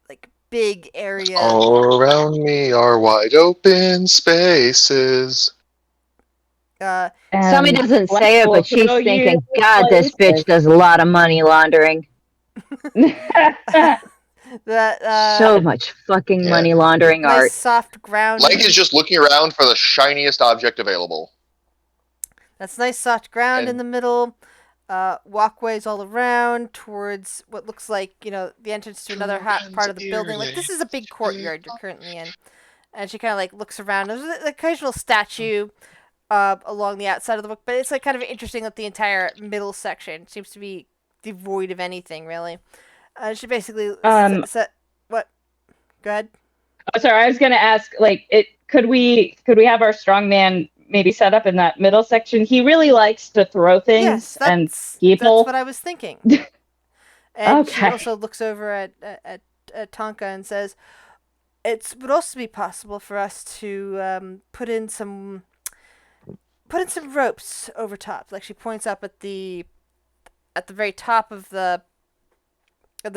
like big area. All around me are wide open spaces. Somebody doesn't say it, but she's thinking, God, this bitch does a lot of money laundering. So much fucking money laundering nice art. Soft ground. Mike is just looking around for the shiniest object available. That's nice soft ground in the middle. Walkways all around towards what looks like, the entrance to another part of the building. Like, this is a big courtyard you're currently in. And she kind of like looks around. There's an occasional statue along the outside of the book, but it's like kind of interesting that the entire middle section seems to be devoid of anything, really. She basically what? Go ahead. Oh, sorry, I was gonna ask. Like, could we have our strongman maybe set up in that middle section? He really likes to throw things and people. That's what I was thinking. And she also looks over at Tonka and says, "It would also be possible for us to put in some ropes over top." Like she points up at the very top of the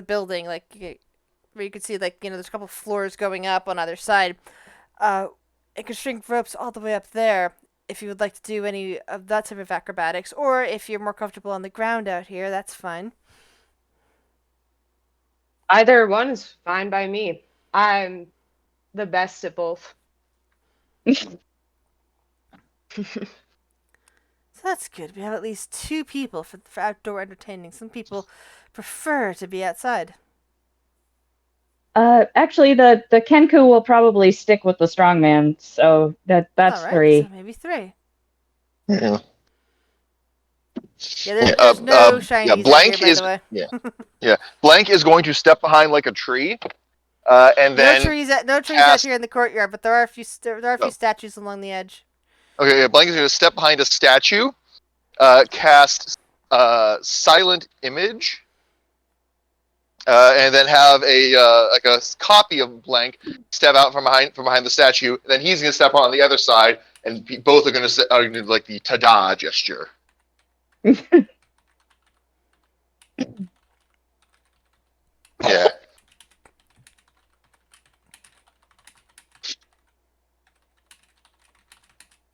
building, like where you can see like there's a couple floors going up on either side. It could shrink ropes all the way up there if you would like to do any of that type of acrobatics, or if you're more comfortable on the ground out here, that's fine. Either one is fine by me. I'm the best at both. So that's good. We have at least 2 people for outdoor entertaining. Some people prefer to be outside. Actually, the Kenku will probably stick with the strongman, so that's All right, so 3. maybe 3. Yeah. Yeah, Yeah, there's no yeah. shinies out here, Blank by the is way. yeah. Blank is going to step behind like a tree, and No then trees, no trees out cast. here in the courtyard, but there are a few No. statues along the edge. Okay, yeah, Blank is going to step behind a statue, cast silent image, and then have a copy of Blank step out from behind the statue. Then he's going to step on the other side, and both are going to do like the ta-da gesture. Yeah.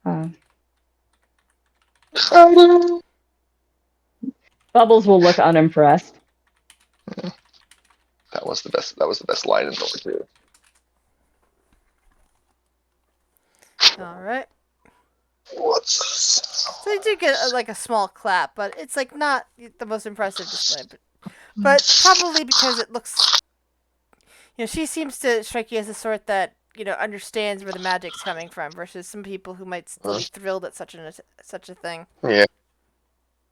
Uh, Bubbles will look unimpressed. That was the best. That was the best line in number 2. All right. What's this? So you do get like a small clap, but it's like not the most impressive display. But probably because it looks, she seems to strike you as the sort that understands where the magic's coming from, versus some people who might still be thrilled at such a thing. Yeah.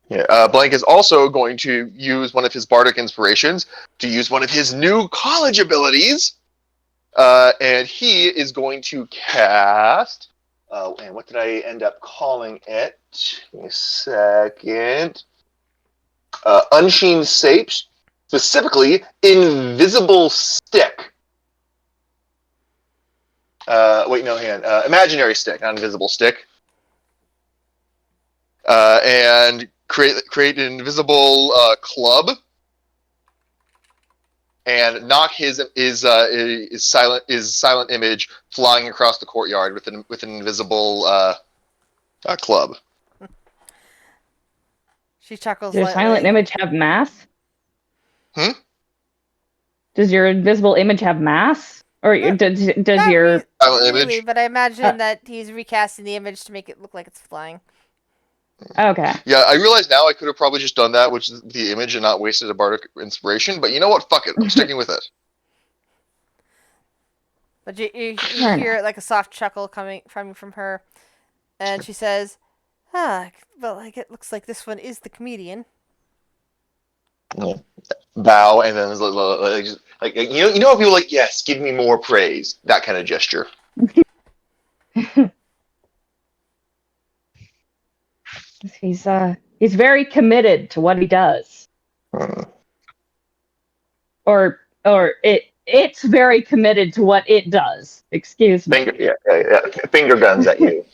Yeah. Blank is also going to use one of his bardic inspirations to use one of his new college abilities, and he is going to cast. And what did I end up calling it? Give me a second. Unseen Sapes, specifically Invisible Stick. Wait, no, hang on. Imaginary Stick, not Invisible Stick. And create an invisible club, and knock his silent image flying across the courtyard with an invisible club. She chuckles Does your lightly. silent image have mass? Hmm? Does your invisible image have mass? Or does your silent really, image? but I imagine that he's recasting the image to make it look like it's flying. Okay. Yeah, I realize now I could have probably just done that, which is the image, and not wasted a bardic inspiration. But you know what? Fuck it. I'm sticking with it. But you hear like a soft chuckle coming from her, and she says, well, like it looks like this one is the comedian. Bow, and then like you know, people like, yes, give me more praise. That kind of gesture. He's very committed to what he does. Or it's very committed to what it does. Excuse me. Finger guns at you.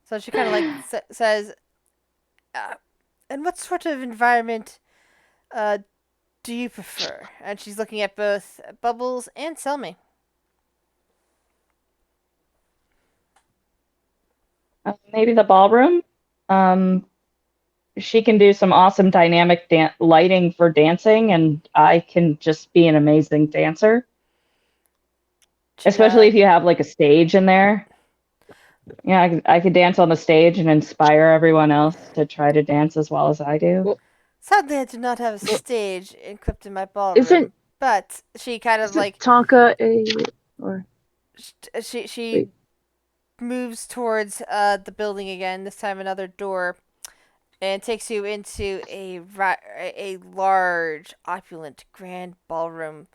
So she kind of like says, and what sort of environment do you prefer? And she's looking at both Bubbles and Selmy. Maybe the ballroom. She can do some awesome dynamic lighting for dancing, and I can just be an amazing dancer. Especially if you have like a stage in there. Yeah, I could dance on the stage and inspire everyone else to try to dance as well as I do. Sadly, I do not have a stage equipped in my ballroom. But she kind of like Tonka or she Wait. moves towards the building again. This time, another door, and takes you into a large, opulent, grand ballroom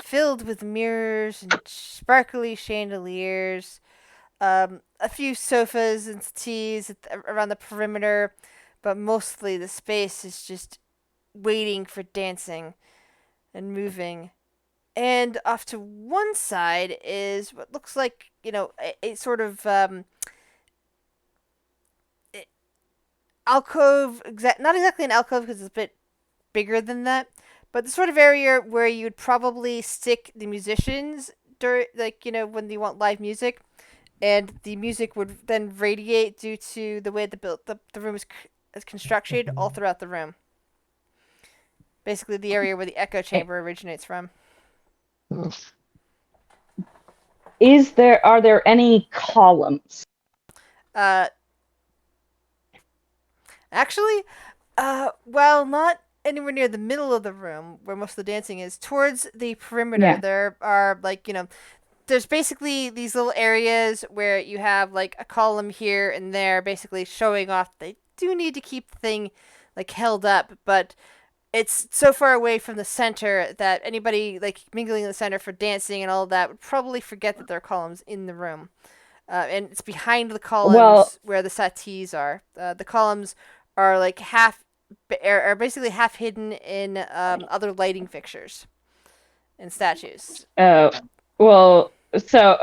filled with mirrors and sparkly chandeliers. A few sofas and settees around the perimeter, but mostly the space is just waiting for dancing and moving. And off to one side is what looks like, a sort of alcove, not exactly an alcove because it's a bit bigger than that, but the sort of area where you'd probably stick the musicians during, like, when you want live music, and the music would then radiate due to the way the room is constructed all throughout the room. Basically, the area where the echo chamber originates from. Are there any columns? Actually, well, not anywhere near the middle of the room where most of the dancing is. Towards the perimeter, there are, like, there's basically these little areas where you have, like, a column here and there, basically showing off they do need to keep the thing, like, held up, but it's so far away from the center that anybody, like, mingling in the center for dancing and all of that would probably forget that there are columns in the room. And it's behind the columns where the settees are. The columns are, like, are basically half hidden in other lighting fixtures and statues. Oh, well, so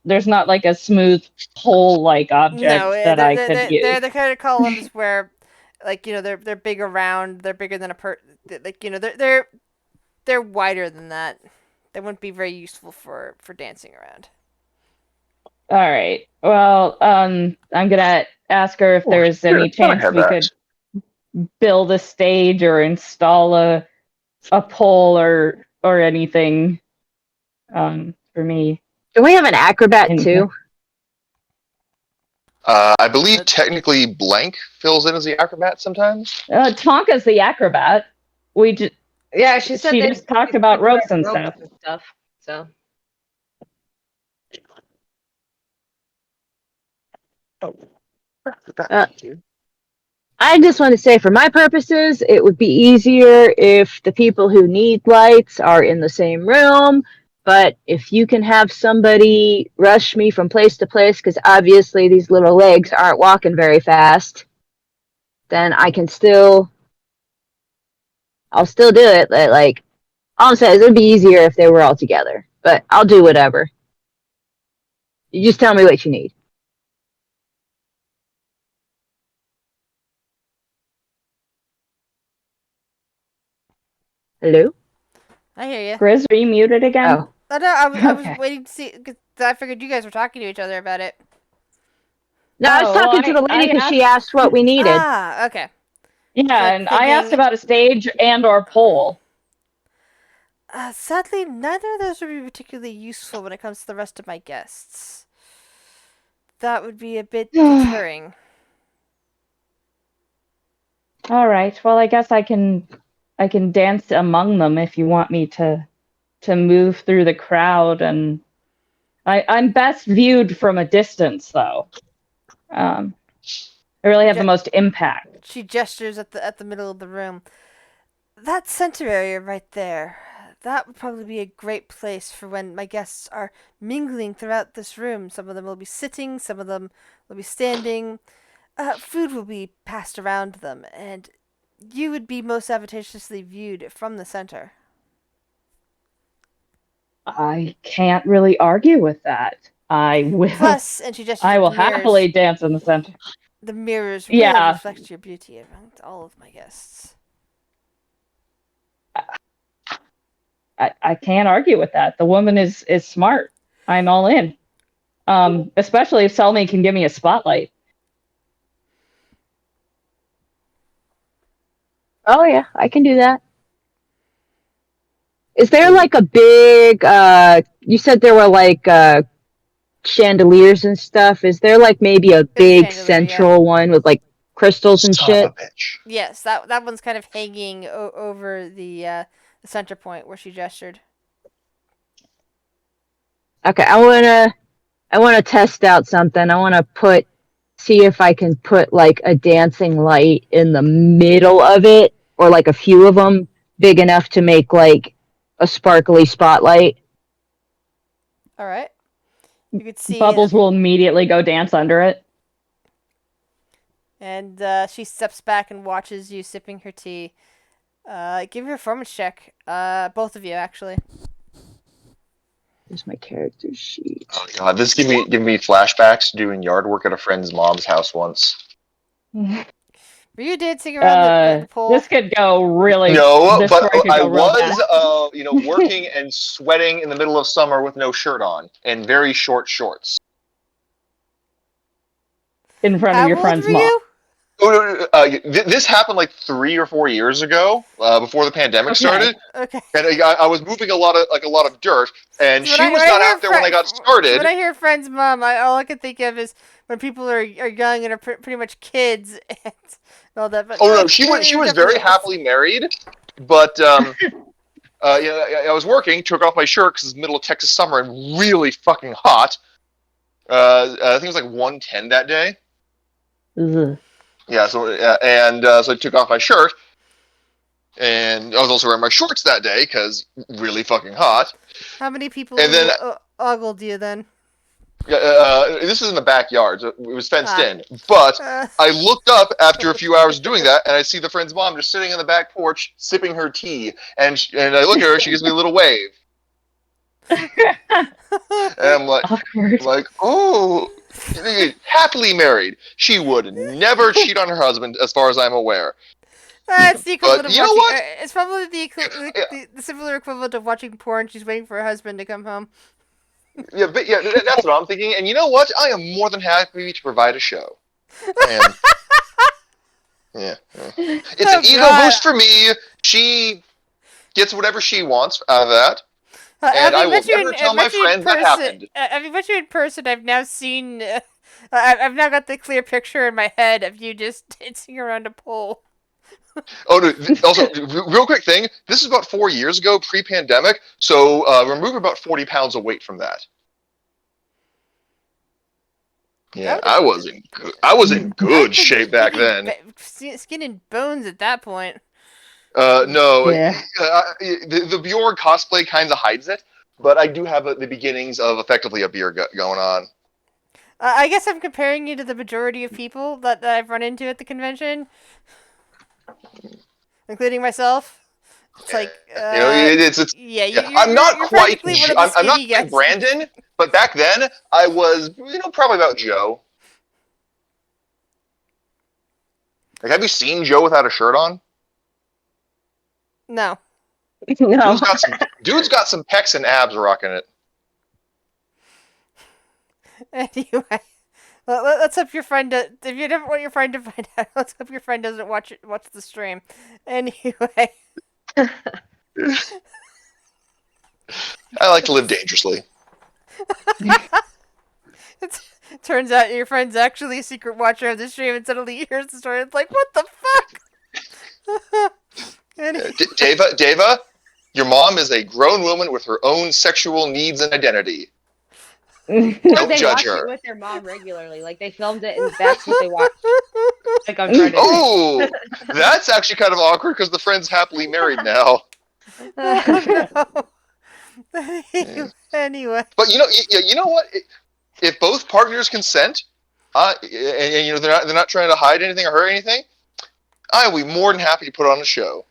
there's not like a smooth pole-like object that I could use. They're the kind of columns where, like, they're big around, they're bigger than like, they're wider than that. They wouldn't be very useful for dancing around. All right. Well, I'm gonna ask her if there's any chance we could build a stage or install a pole or anything for me. Do we have an acrobat too? I believe technically Blank fills in as the acrobat sometimes. Tonka's the acrobat. She said she just talked about ropes and stuff. So. I just want to say, for my purposes, it would be easier if the people who need lights are in the same room. But if you can have somebody rush me from place to place, because obviously these little legs aren't walking very fast, then I'll still do it. Like, all I'm saying is it would be easier if they were all together. But I'll do whatever. You just tell me what you need. Hello? I hear you. Grizz, are you muted again? Oh. No, I was waiting to see, because I figured you guys were talking to each other about it. No, I was talking to the lady because she asked what we needed. Ah, okay. Yeah, and I asked about a stage and or pole. Sadly, neither of those would be particularly useful when it comes to the rest of my guests. That would be a bit deterring. All right. Well, I guess I can dance among them if you want me to move through the crowd, and I'm best viewed from a distance, though. I really have the most impact. She gestures at the middle of the room. That center area right there. That would probably be a great place for when my guests are mingling throughout this room. Some of them will be sitting, some of them will be standing. Food will be passed around them, and you would be most advantageously viewed from the center. I can't really argue with that. I will. Plus, and she gestures I will at the mirrors. happily dance in the center. The mirrors really reflect your beauty among all of my guests. I can't argue with that. The woman is smart. I'm all in. Especially if Selmy can give me a spotlight. Oh yeah, I can do that. Is there like a big, you said there were like chandeliers and stuff. Is there like maybe a big central one with like crystals and shit? Yes, that one's kind of hanging over the center point where she gestured. Okay, I wanna test out something. I wanna see if I can put like a dancing light in the middle of it, or like a few of them, big enough to make like a sparkly spotlight. All right. You could see Bubbles will immediately go dance under it. And she steps back and watches you sipping her tea. Give her a performance check. Both of you, actually. Here's my character sheet. Oh god, this give me flashbacks to doing yard work at a friend's mom's house once. Were you dancing around the pole? This could go really. No, this but story could I go real bad. was, working and sweating in the middle of summer with no shirt on and very short shorts. In front How of your old friend's were mom. you? This happened like 3 or 4 years ago, before the pandemic started, Okay. and I was moving a lot of dirt, and So she was not out there when I got So started. when I hear friend's mom, all I can think of is when people are young and are pretty much kids and all that. But Oh no, she was very happily married, but I was working, took off my shirt because it's middle of Texas summer and really fucking hot. I think it was like 110 that day. Ugh. Yeah, so so I took off my shirt, and I was also wearing my shorts that day because really fucking hot. How many people And then ogled you then? this is in the backyard, so it was fenced in. But Uh, I looked up after a few hours doing that, and I see the friend's mom just sitting on the back porch sipping her tea, and I look at her, she gives me a little wave, and I'm like, oh, happily married. She would never cheat on her husband, as far as I'm aware. it's the equivalent But of you know watching. what? It's probably the similar equivalent of watching porn. She's waiting for her husband to come home. Yeah, but that's what I'm thinking. And you know what? I am more than happy to provide a show. And yeah, it's an ego boost for me. She gets whatever she wants out of that, and I will never tell my friends that happened. Having met you in person, I've now seen. I've now got the clear picture in my head of you just dancing around a pole. Oh, no, also, real quick thing. This is about 4 years ago, pre-pandemic. So remove about 40 pounds of weight from that. Yeah, I was in good shape back then. Skin and bones at that point. No, Yeah. the Bjorn cosplay kind of hides it, but I do have the beginnings of effectively a beer gut going on. I guess I'm comparing you to the majority of people that I've run into at the convention, including myself. It's like, I'm not you're quite. practically one of the I'm not skinny quite guys. Brandon, but back then I was, probably about Joe. Like, have you seen Joe without a shirt on? No. No. Dude's got some pecs and abs rocking it. Anyway, let's hope your friend. If you never want your friend to find out, let's hope your friend doesn't watch the stream. Anyway. I like to live dangerously. It turns out your friend's actually a secret watcher of the stream, and suddenly he hears the story. It's like, what the fuck? Deva, your mom is a grown woman with her own sexual needs and identity. Don't they judge watch her. it with their mom regularly. Like they filmed it, and that's what they watch. Like I'm trying to. Oh, that's actually kind of awkward because the friend's happily married now. Oh, no. Anyway. But you know what? If both partners consent, and they're not trying to hide anything or hurt anything, I will be more than happy to put on a show.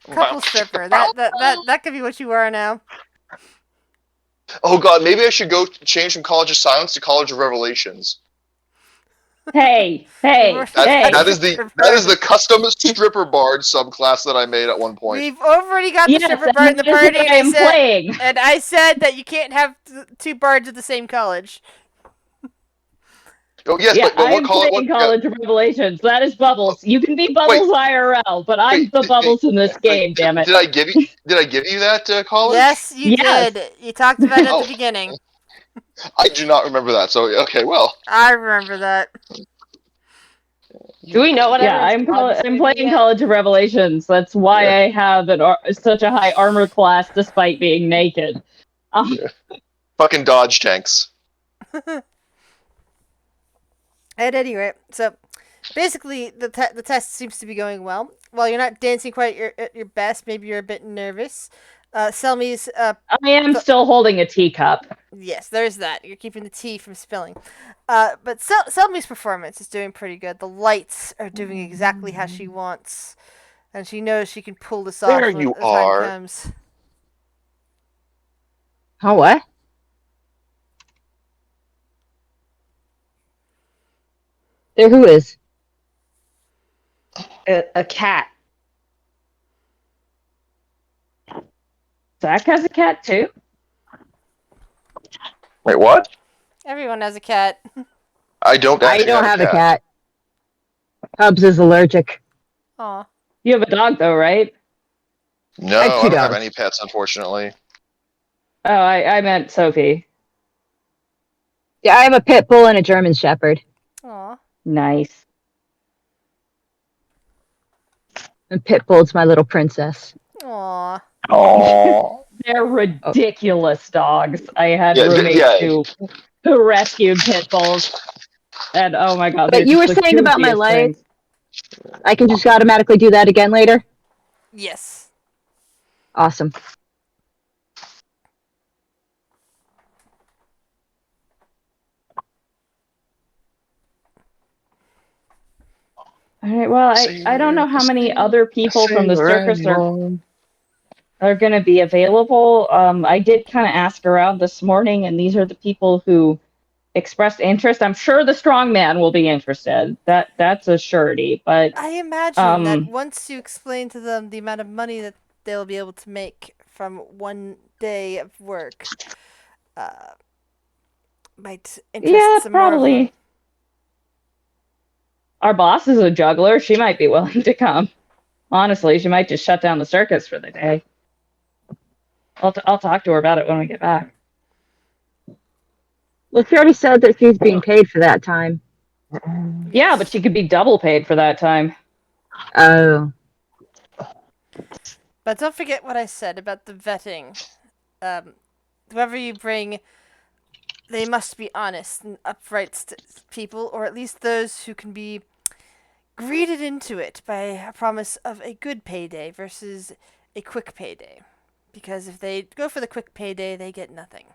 Couple stripper. That could be what you are now. Oh god, maybe I should go change from College of Silence to College of Revelations. Hey. That is the custom stripper bard subclass that I made at one point. We've already got the stripper bard in the party, and I said that you can't have two bards at the same college. Oh yes, yeah, but I'm playing College of Revelations. That is Bubbles. You can be Bubbles IRL, but I'm the Bubbles in this game. Damn it! Did I give you that college? Yes, you did. You talked about it at the beginning. I do not remember that. So okay, well. I remember that. Do we know what? Yeah, I'm playing College of Revelations. That's why I have such a high armor class despite being naked. Fucking dodge tanks. At any rate, so basically the test seems to be going well. While you're not dancing quite at your best, maybe you're a bit nervous. Selmy's. I am still holding a teacup. Yes, there's that. You're keeping the tea from spilling. But Selmy's performance is doing pretty good. The lights are doing exactly how she wants, and she knows she can pull this off when the time comes. Oh, what? There, who is? A cat. Zach has a cat too. Wait, what? Everyone has a cat. I don't I actually don't have have a cat. Hubs is allergic. Aw. You have a dog though, right? No, I have I two don't have dogs. any pets, unfortunately. Oh, I meant Sophie. Yeah, I have a pit bull and a German Shepherd. Aw. Nice. And pit bull's my little princess. Aw. Oh. They're ridiculous dogs. I had Yeah, roommates who rescued pit bulls, and oh my god, they're But you just were the saying about my goofiest life. things. I can just automatically do that again later? Yes. Awesome. All right. Well, I don't know how many other people from the circus are going to be available. I did kind of ask around this morning, and these are the people who expressed interest. I'm sure the strong man will be interested. That's a surety. But I imagine that once you explain to them the amount of money that they'll be able to make from one day of work, might interest yeah, some more of them. probably. Our boss is a juggler. She might be willing to come. Honestly, she might just shut down the circus for the day. I'll talk to her about it when we get back. Well, she already said that she's being paid for that time. Yeah, but she could be double paid for that time. Oh. But don't forget what I said about the vetting. Whoever you bring, they must be honest and upright people, or at least those who can be greeted into it by a promise of a good payday versus a quick payday. Because if they go for the quick payday, they get nothing.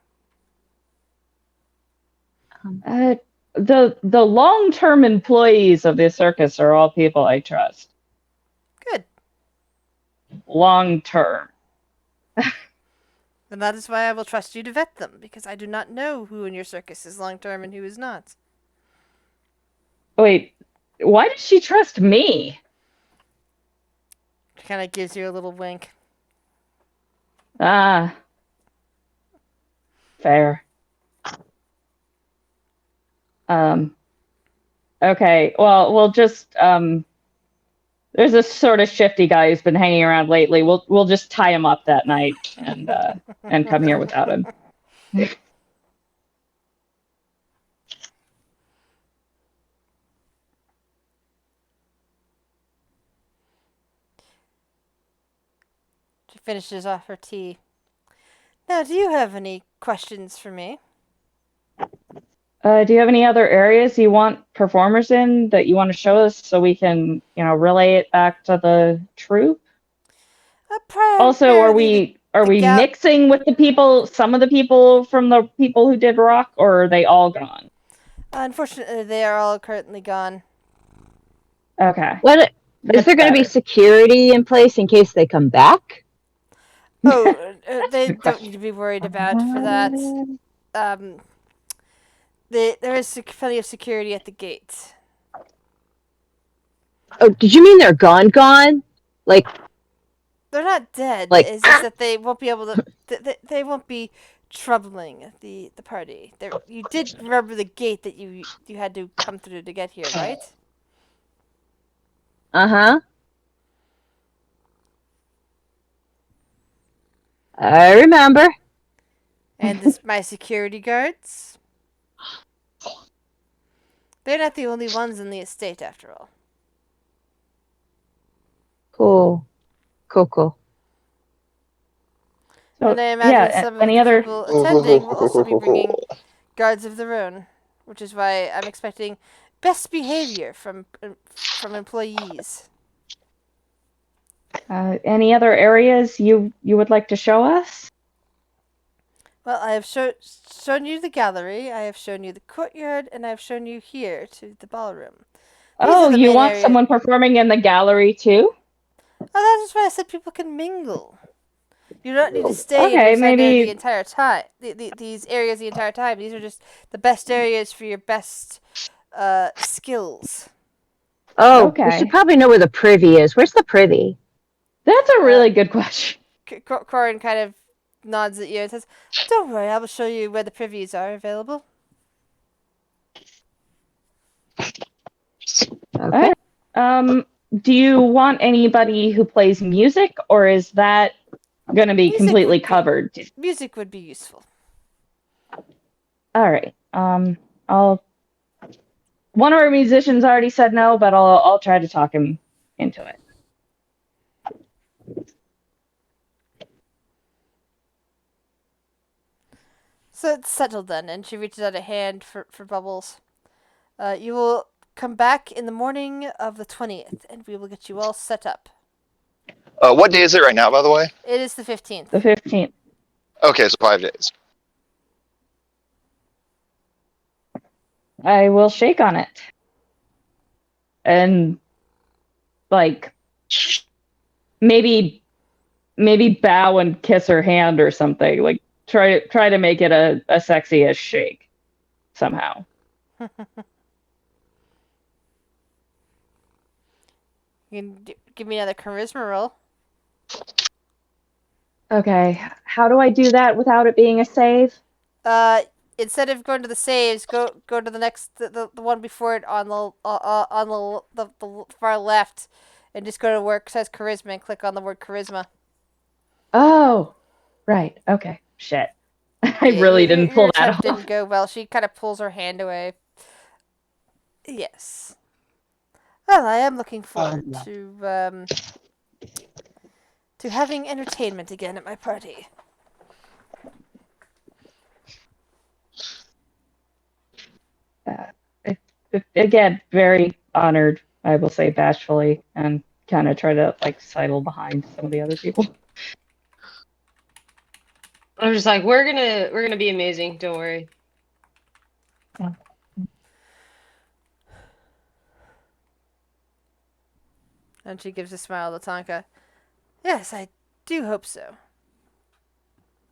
The long-term employees of the circus are all people I trust. Good. Long term. And that is why I will trust you to vet them, because I do not know who in your circus is long term and who is not. Wait, why does she trust me? She kind of gives you a little wink. Ah, fair. Okay, well, we'll just there's a sort of shifty guy who's been hanging around lately. We'll just tie him up that night and come here without him. She finishes off her tea. Now, do you have any questions for me? Do you have any other areas you want performers in that you want to show us so we can, relay it back to the troupe? Also, are we mixing with the people, some of the people from the people who did rock, or are they all gone? Unfortunately, they are all currently gone. Okay. What is there going to be security in place in case they come back? Oh, they don't need to be worried about for that. There is plenty of security at the gate. Oh, did you mean they're gone? Like, they're not dead. Like, it's just that they won't be able to. They won't be troubling the party. You did remember the gate that you had to come through to get here, right? Uh-huh. I remember. And my security guards. They're not the only ones in the estate, after all. Cool. So, and I imagine some of any the other people attending will also be bringing guards of their own, which is why I'm expecting best behavior from employees. Any other areas you would like to show us? Well, I have shown you the gallery, I have shown you the courtyard, and I have shown you here to the ballroom. You want someone performing in the gallery too? Oh, that's why I said people can mingle. You don't need to stay in your maybe the entire time. These areas the entire time. These are just the best areas for your best skills. Oh, we Okay. should probably know where the privy is. Where's the privy? That's a really good question. Corin kind of nods at you and says, "Don't worry, I will show you where the privies are available." Okay. Do you want anybody who plays music, or is that going to be completely covered? Music would be useful. All right. I'll. One of our musicians already said no, but I'll try to talk him into it. So it's settled then, and she reaches out a hand for Bubbles. You will come back in the morning of the 20th, and we will get you all set up. What day is it right now, by the way? It is the 15th. The 15th. Okay, so 5 days. I will shake on it. And, like, maybe bow and kiss her hand or something. Like, try to make it a sexy-ish shake somehow. You can give me another charisma roll. Okay, how do I do that without it being a save? Instead of going to the saves, go to the next the one before it on the far left, and just go to where it says charisma and click on the word charisma. Oh, right. Okay. Shit. I really didn't pull that off. Didn't go well. She kind of pulls her hand away. Yes. Well, I am looking forward to having entertainment again at my party. Again, very honored, I will say bashfully, and kind of try to like sidle behind some of the other people. I'm just like, we're gonna be amazing. Don't worry. Yeah. And she gives a smile to Tonka. Yes, I do hope so.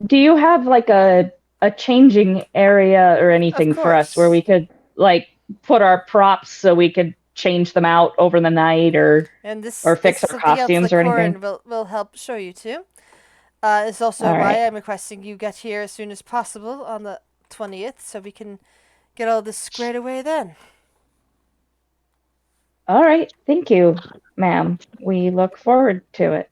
Do you have like a changing area or anything for us where we could like put our props so we could change them out over the night or fix our costumes or anything? Will help show you too. It's also why I'm requesting you get here as soon as possible on the 20th so we can get all this squared away then. All right. Thank you, ma'am. We look forward to it.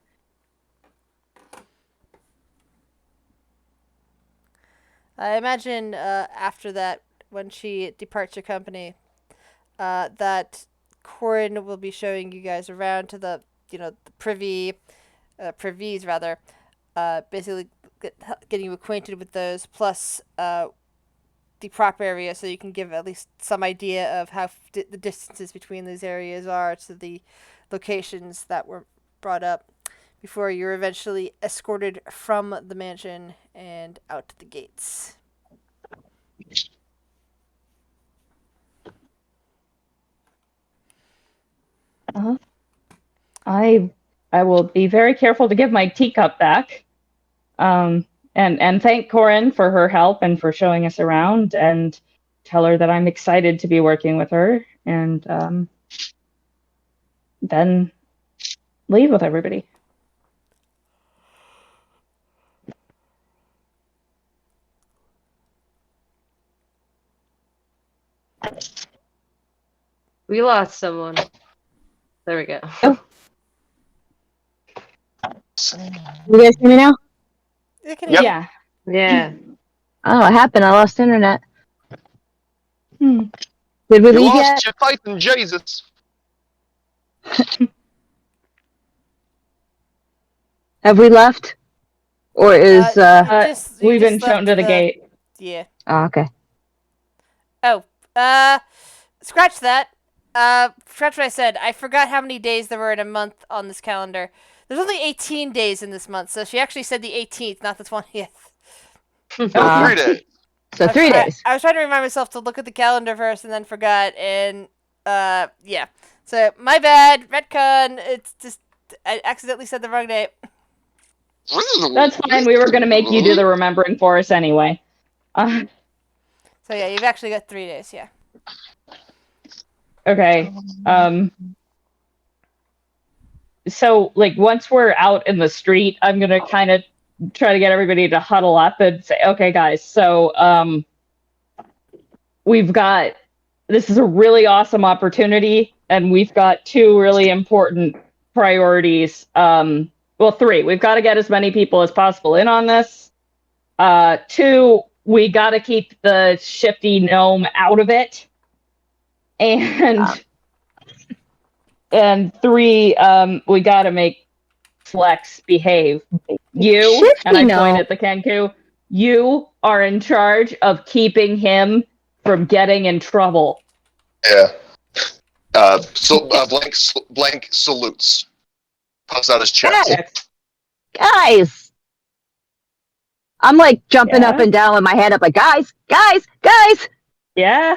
I imagine after that, when she departs your company, that Corin will be showing you guys around to the privies rather, basically getting you acquainted with those, plus the prop area, so you can give at least some idea of how the distances between these areas are to the locations that were brought up before you're eventually escorted from the mansion and out the gates. I will be very careful to give my teacup back. And thank Corin for her help and for showing us around, and tell her that I'm excited to be working with her, and then leave with everybody. We lost someone. There we go. Oh. You guys hear me now? Yep. Yeah. Yeah. Oh, what happened? I lost internet. Hmm. Did we You leave lost yet? your fight in Jesus. Have we left? Or is we've been shown to the gate. Yeah. Oh, okay. Oh, scratch that. Scratch what I said. I forgot how many days there were in a month on this calendar. There's only 18 days in this month, so she actually said the 18th, not the 20th. 3 days. So 3 days. I was trying to remind myself to look at the calendar first and then forgot, and yeah. So my bad, retcon. It's just I accidentally said the wrong date. That's fine. We were going to make you do the remembering for us anyway. So yeah, you've actually got 3 days. Yeah. Okay. So, like, once we're out in the street, I'm gonna kind of try to get everybody to huddle up and say, okay, guys, so we've got this is a really awesome opportunity, and we've got two really important priorities. Well, three. We've got to get as many people as possible in on this. Two, we got to keep the shifty gnome out of it. And three, we got to make Flex behave. You, Shifty and I point gnome. at the Kenku, you are in charge of keeping him from getting in trouble. Yeah. Blank salutes. Puffs out his chest. Guys! I'm like jumping Yeah. up and down with my hand up, like, guys! Yeah.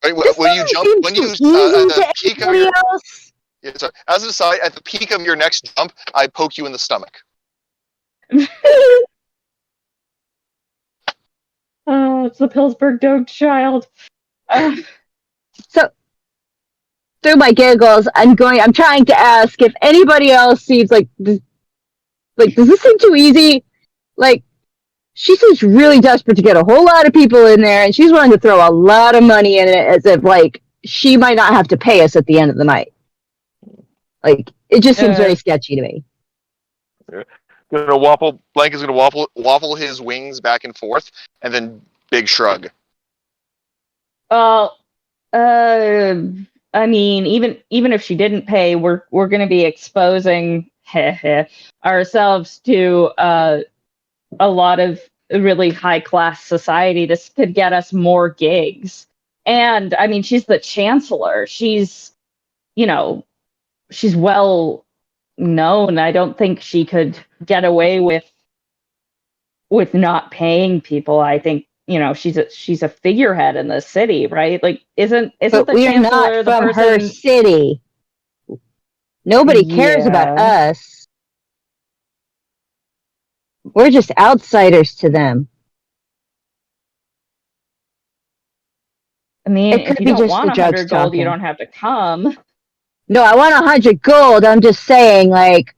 Right, This when you jump, when you seems too easy at the to peak of everybody your, else. yeah, sorry, as an aside, at the peak of your next jump, I poke you in the stomach. Oh, it's the Pillsbury Dog Child. So, through my giggles, I'm trying to ask if anybody else seems like, does this seem too easy? Like, she seems really desperate to get a whole lot of people in there, and she's willing to throw a lot of money in it as if, like, she might not have to pay us at the end of the night. Like, it just seems very sketchy to me. Blank is gonna waffle his wings back and forth, and then big shrug. Well, I mean, even if she didn't pay, we're going to be exposing ourselves to a lot of really high class society. This could get us more gigs. And I mean, she's the chancellor. She's, she's well known. I don't think she could get away with not paying people. I think she's a figurehead in the city, right? Like, isn't But the we're chancellor not the from person? her city. Nobody cares about us. We're just outsiders to them. I mean, It could if you be don't just want the drugs 100 gold, you talking. don't have to come. No, I want 100 gold. I'm just saying, like,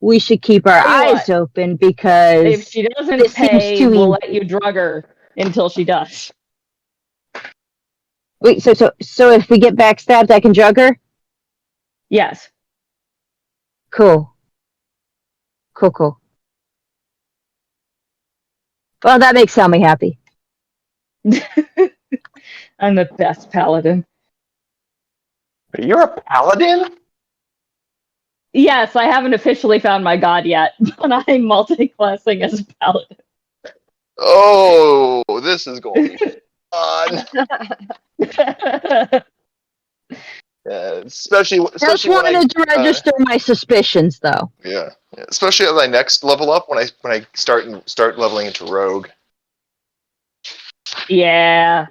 we should keep our eyes open because If she doesn't this seems pay, too we'll easy. let you drug her until she does. Wait, so if we get backstabbed, I can drug her? Yes. Cool. Well, that makes Selmy happy. I'm the best paladin. You're a paladin? Yes, I haven't officially found my god yet, but I'm multi-classing as a paladin. Oh, this is going to be fun. Especially Just wanted to register my suspicions, though. Yeah, especially as I next level up when I start leveling into rogue. Yeah,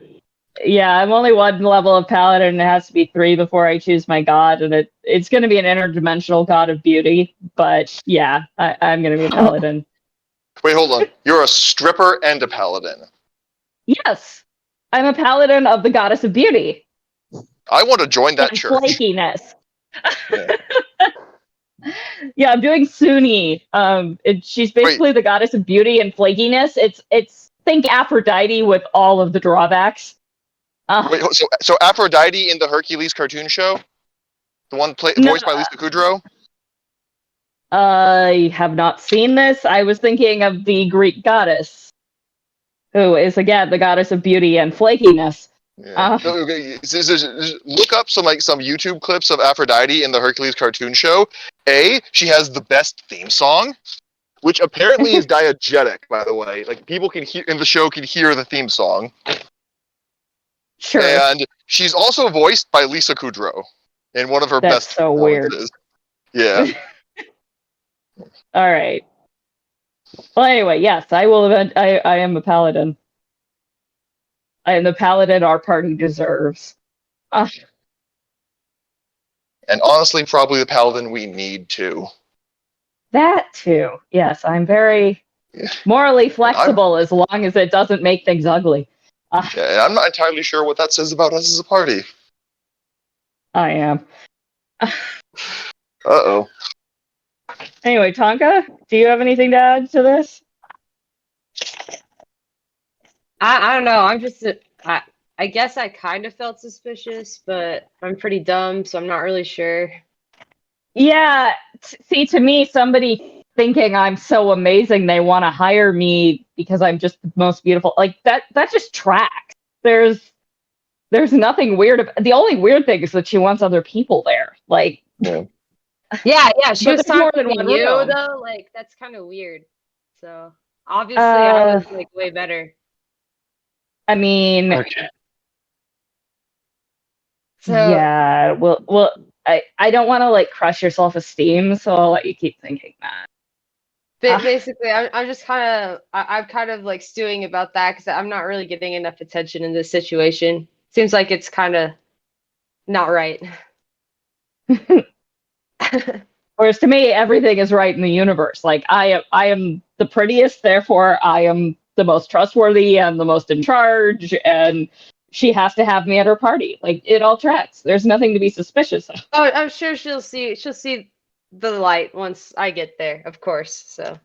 I'm only one level of paladin, and it has to be 3 before I choose my god, and it's going to be an interdimensional god of beauty. But yeah, I'm going to be a paladin. Wait, hold on. You're a stripper and a paladin. Yes, I'm a paladin of the goddess of beauty. I want to join that and church. Flakiness. Yeah, I'm doing Suni. She's basically the goddess of beauty and flakiness. It's think Aphrodite with all of the drawbacks. Wait, so Aphrodite in the Hercules cartoon show, the one voiced by Lisa Kudrow. I have not seen this. I was thinking of the Greek goddess, who is again the goddess of beauty and flakiness. Yeah. Look up some YouTube clips of Aphrodite in the Hercules cartoon show. She has the best theme song, which apparently is diegetic, by the way. Like, people can hear in the show can hear the theme song. Sure. And she's also voiced by Lisa Kudrow in one of her best performances. Yeah. All right. Well, anyway, yes, I will. I am a paladin. I am the paladin our party deserves. And honestly, probably the paladin we need too. That too. Yes, I'm very morally flexible as long as it doesn't make things ugly. Yeah, and I'm not entirely sure what that says about us as a party. I am. Uh-oh. Anyway, Tonka, do you have anything to add to this? I don't know. I'm just I guess I kind of felt suspicious, but I'm pretty dumb, so I'm not really sure. Yeah, see, to me, somebody thinking I'm so amazing they want to hire me because I'm just the most beautiful, like that just tracks. There's nothing weird the only weird thing is that she wants other people there. Like, Yeah. Yeah, she but was there's more talking than to one you room. though. Like that's kind of weird. So obviously, I was like way better. I mean, Okay. So yeah, well, I don't want to like crush your self-esteem, so I'll let you keep thinking that. basically, I'm just I'm kind of like stewing about that because I'm not really getting enough attention in this situation. Seems like it's kind of not right. Whereas to me, everything is right in the universe. Like I am the prettiest, therefore I am the most trustworthy and the most in charge, and she has to have me at her party. Like it all tracks. There's nothing to be suspicious of. Oh, I'm sure she'll see the light once I get there, of course. So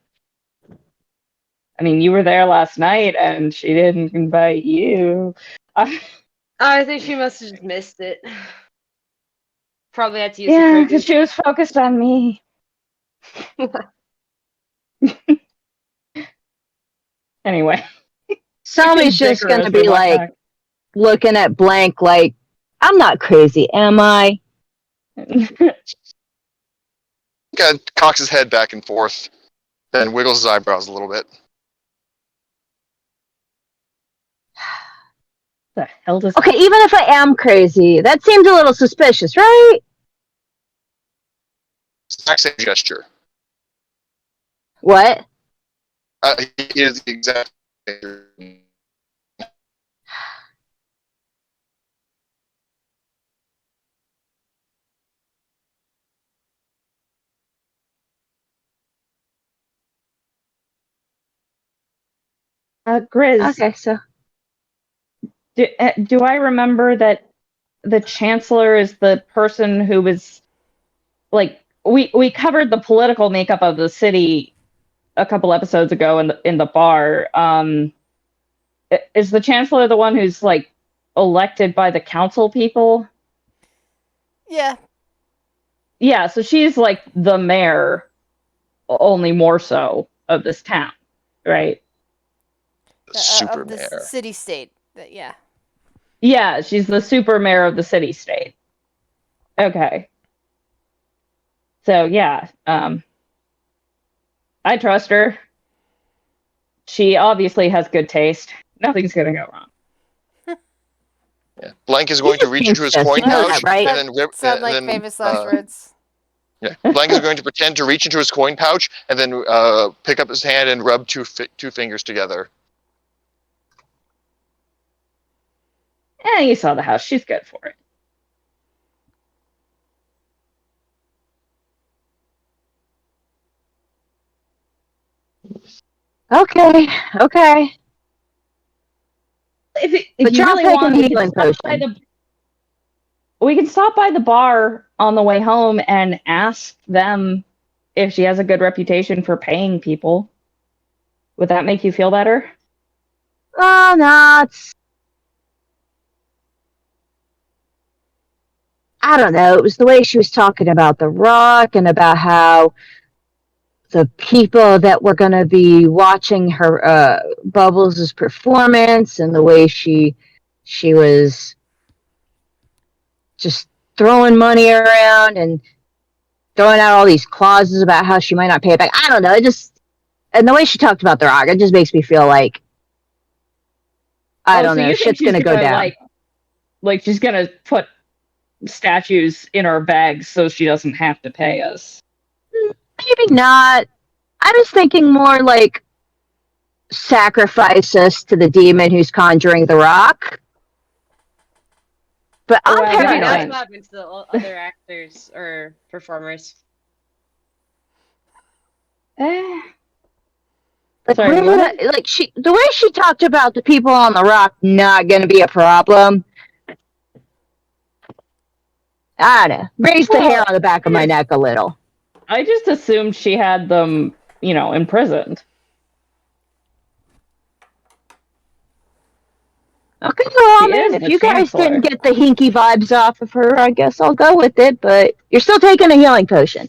I mean, you were there last night, and she didn't invite you. I think she must have just missed it. Probably had to use the Yeah, fridge. because she was focused on me. Anyway, Salmi's just bicker gonna as we be walk like back. looking at Blank like, I'm not crazy, am I? Kind of cocks his head back and forth, then wiggles his eyebrows a little bit. The hell does Okay, that? even if I am crazy, that seems a little suspicious, right? Exact same gesture. What? He is the exact same. Grizz, Okay, so do I remember that the chancellor is the person who was like we covered the political makeup of the city a couple episodes ago in the bar. Is the chancellor the one who's like elected by the council people? Yeah. Yeah, so she's like the mayor, only more so of this town, right? Super Of this mayor. city state. Yeah. Yeah, she's the super mayor of the city state. Okay. So yeah, I trust her. She obviously has good taste. Nothing's gonna go wrong. Yeah. Blank is he going to just reach thinks into his this. coin You know that, pouch right? and then Sound like famous last words. yeah. Blank is going to pretend to reach into his coin pouch and then pick up his hand and rub two fingers together. Yeah, you saw the house. She's good for it. Okay, okay. If But you you're all really taking want, the healing potion. we can stop by the bar on the way home and ask them if she has a good reputation for paying people. Would that make you feel better? Oh, no, I don't know. It was the way she was talking about The Rock and about how the people that were going to be watching her Bubbles' performance and the way she was just throwing money around and throwing out all these clauses about how she might not pay it back. I don't know. It just, and the way she talked about The Rock, it just makes me feel like, I don't So know, you think shit's she's going to go gonna down. like she's gonna put statues in our bags so she doesn't have to pay us? Maybe not. I was thinking more like sacrifice us to the demon who's conjuring The Rock. But I'm Well, I mean, paranoid. that's fine. what happens to other actors or performers. Eh, Like, Sorry, what? the way she talked about the people on the rock not going to be a problem. I don't know. Raised the hair on the back of my neck a little. I just assumed she had them, imprisoned. Okay, well, She is if the you guys chancellor. didn't get the hinky vibes off of her, I guess I'll go with it, but you're still taking a healing potion.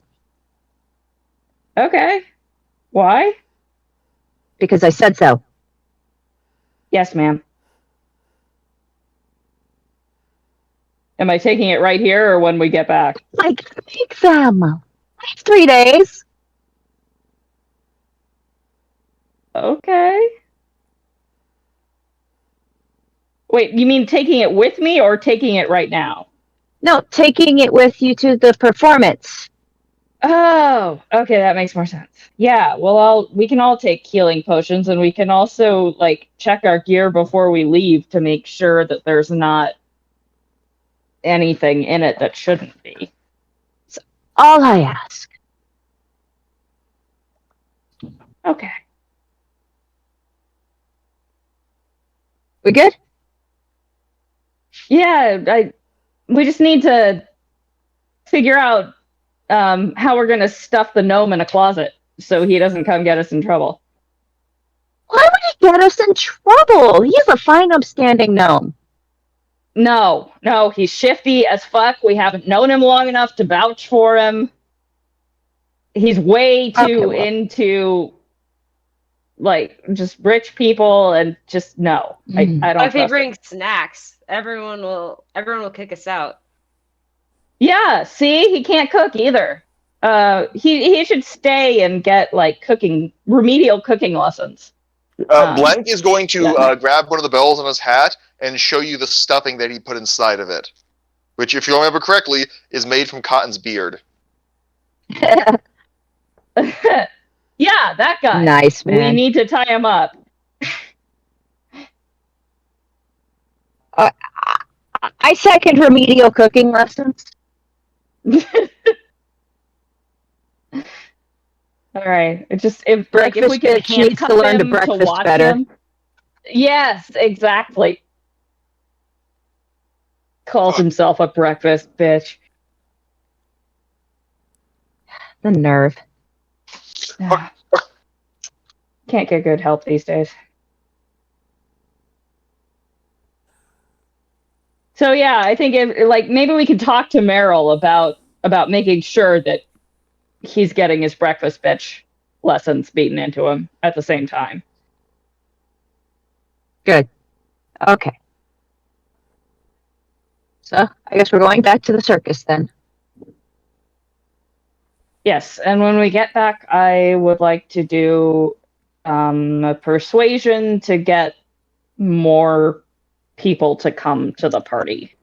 Okay. Why? Because I said so. Yes, ma'am. Am I taking it right here or when we get back? Like, take them. 3 days. Okay. Wait, you mean taking it with me or taking it right now? No, taking it with you to the performance. Oh, okay, that makes more sense. Yeah, well, we can all take healing potions, and we can also check our gear before we leave to make sure that there's not anything in it that shouldn't be. That's all I ask. Okay. We good? Yeah, we just need to figure out how we're gonna stuff the gnome in a closet so he doesn't come get us in trouble. Why would he get us in trouble? He's a fine, upstanding gnome. No, he's shifty as fuck. We haven't known him long enough to vouch for him. He's way too into just rich people and just no. I don't If he trust brings him. snacks, everyone will kick us out. Yeah, see, he can't cook either. He should stay and get remedial cooking lessons. Blank is going to grab one of the bells on his hat and show you the stuffing that he put inside of it, which, if you remember correctly, is made from Cotton's beard. Yeah, that guy. Nice, man. We need to tie him up. I second remedial cooking lessons. All right. It just if we Breakfast could bitch needs to handcuff learn to him breakfast watch better. him. Yes, exactly. Calls himself a breakfast bitch. The nerve. Can't get good help these days. So yeah, I think maybe we could talk to Meryl about making sure that he's getting his breakfast bitch lessons beaten into him at the same time. Good. Okay. So, I guess we're going back to the circus then. Yes, and when we get back, I would like to do a persuasion to get more people to come to the party.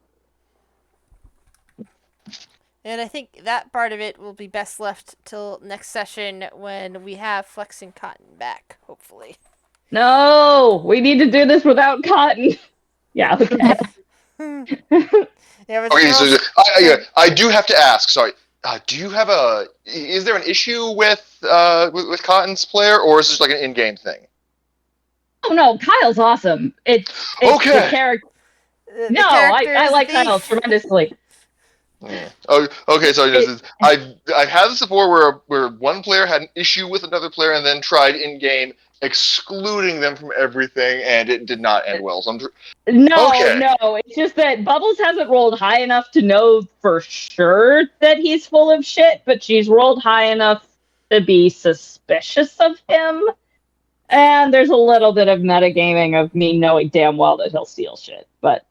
And I think that part of it will be best left till next session when we have Flex and Cotton back, hopefully. No, we need to do this without Cotton. Yeah, okay. Yeah, Okay, so I do have to ask. Sorry, is there an issue with Cotton's player, or is this like an in-game thing? Oh no, Kyle's awesome. It's okay. The character. No, I like Kyle tremendously. Oh, okay. So I've had this before where one player had an issue with another player and then tried in-game excluding them from everything, and it did not end well. So No, it's just that Bubbles hasn't rolled high enough to know for sure that he's full of shit, but she's rolled high enough to be suspicious of him. And there's a little bit of metagaming of me knowing damn well that he'll steal shit, but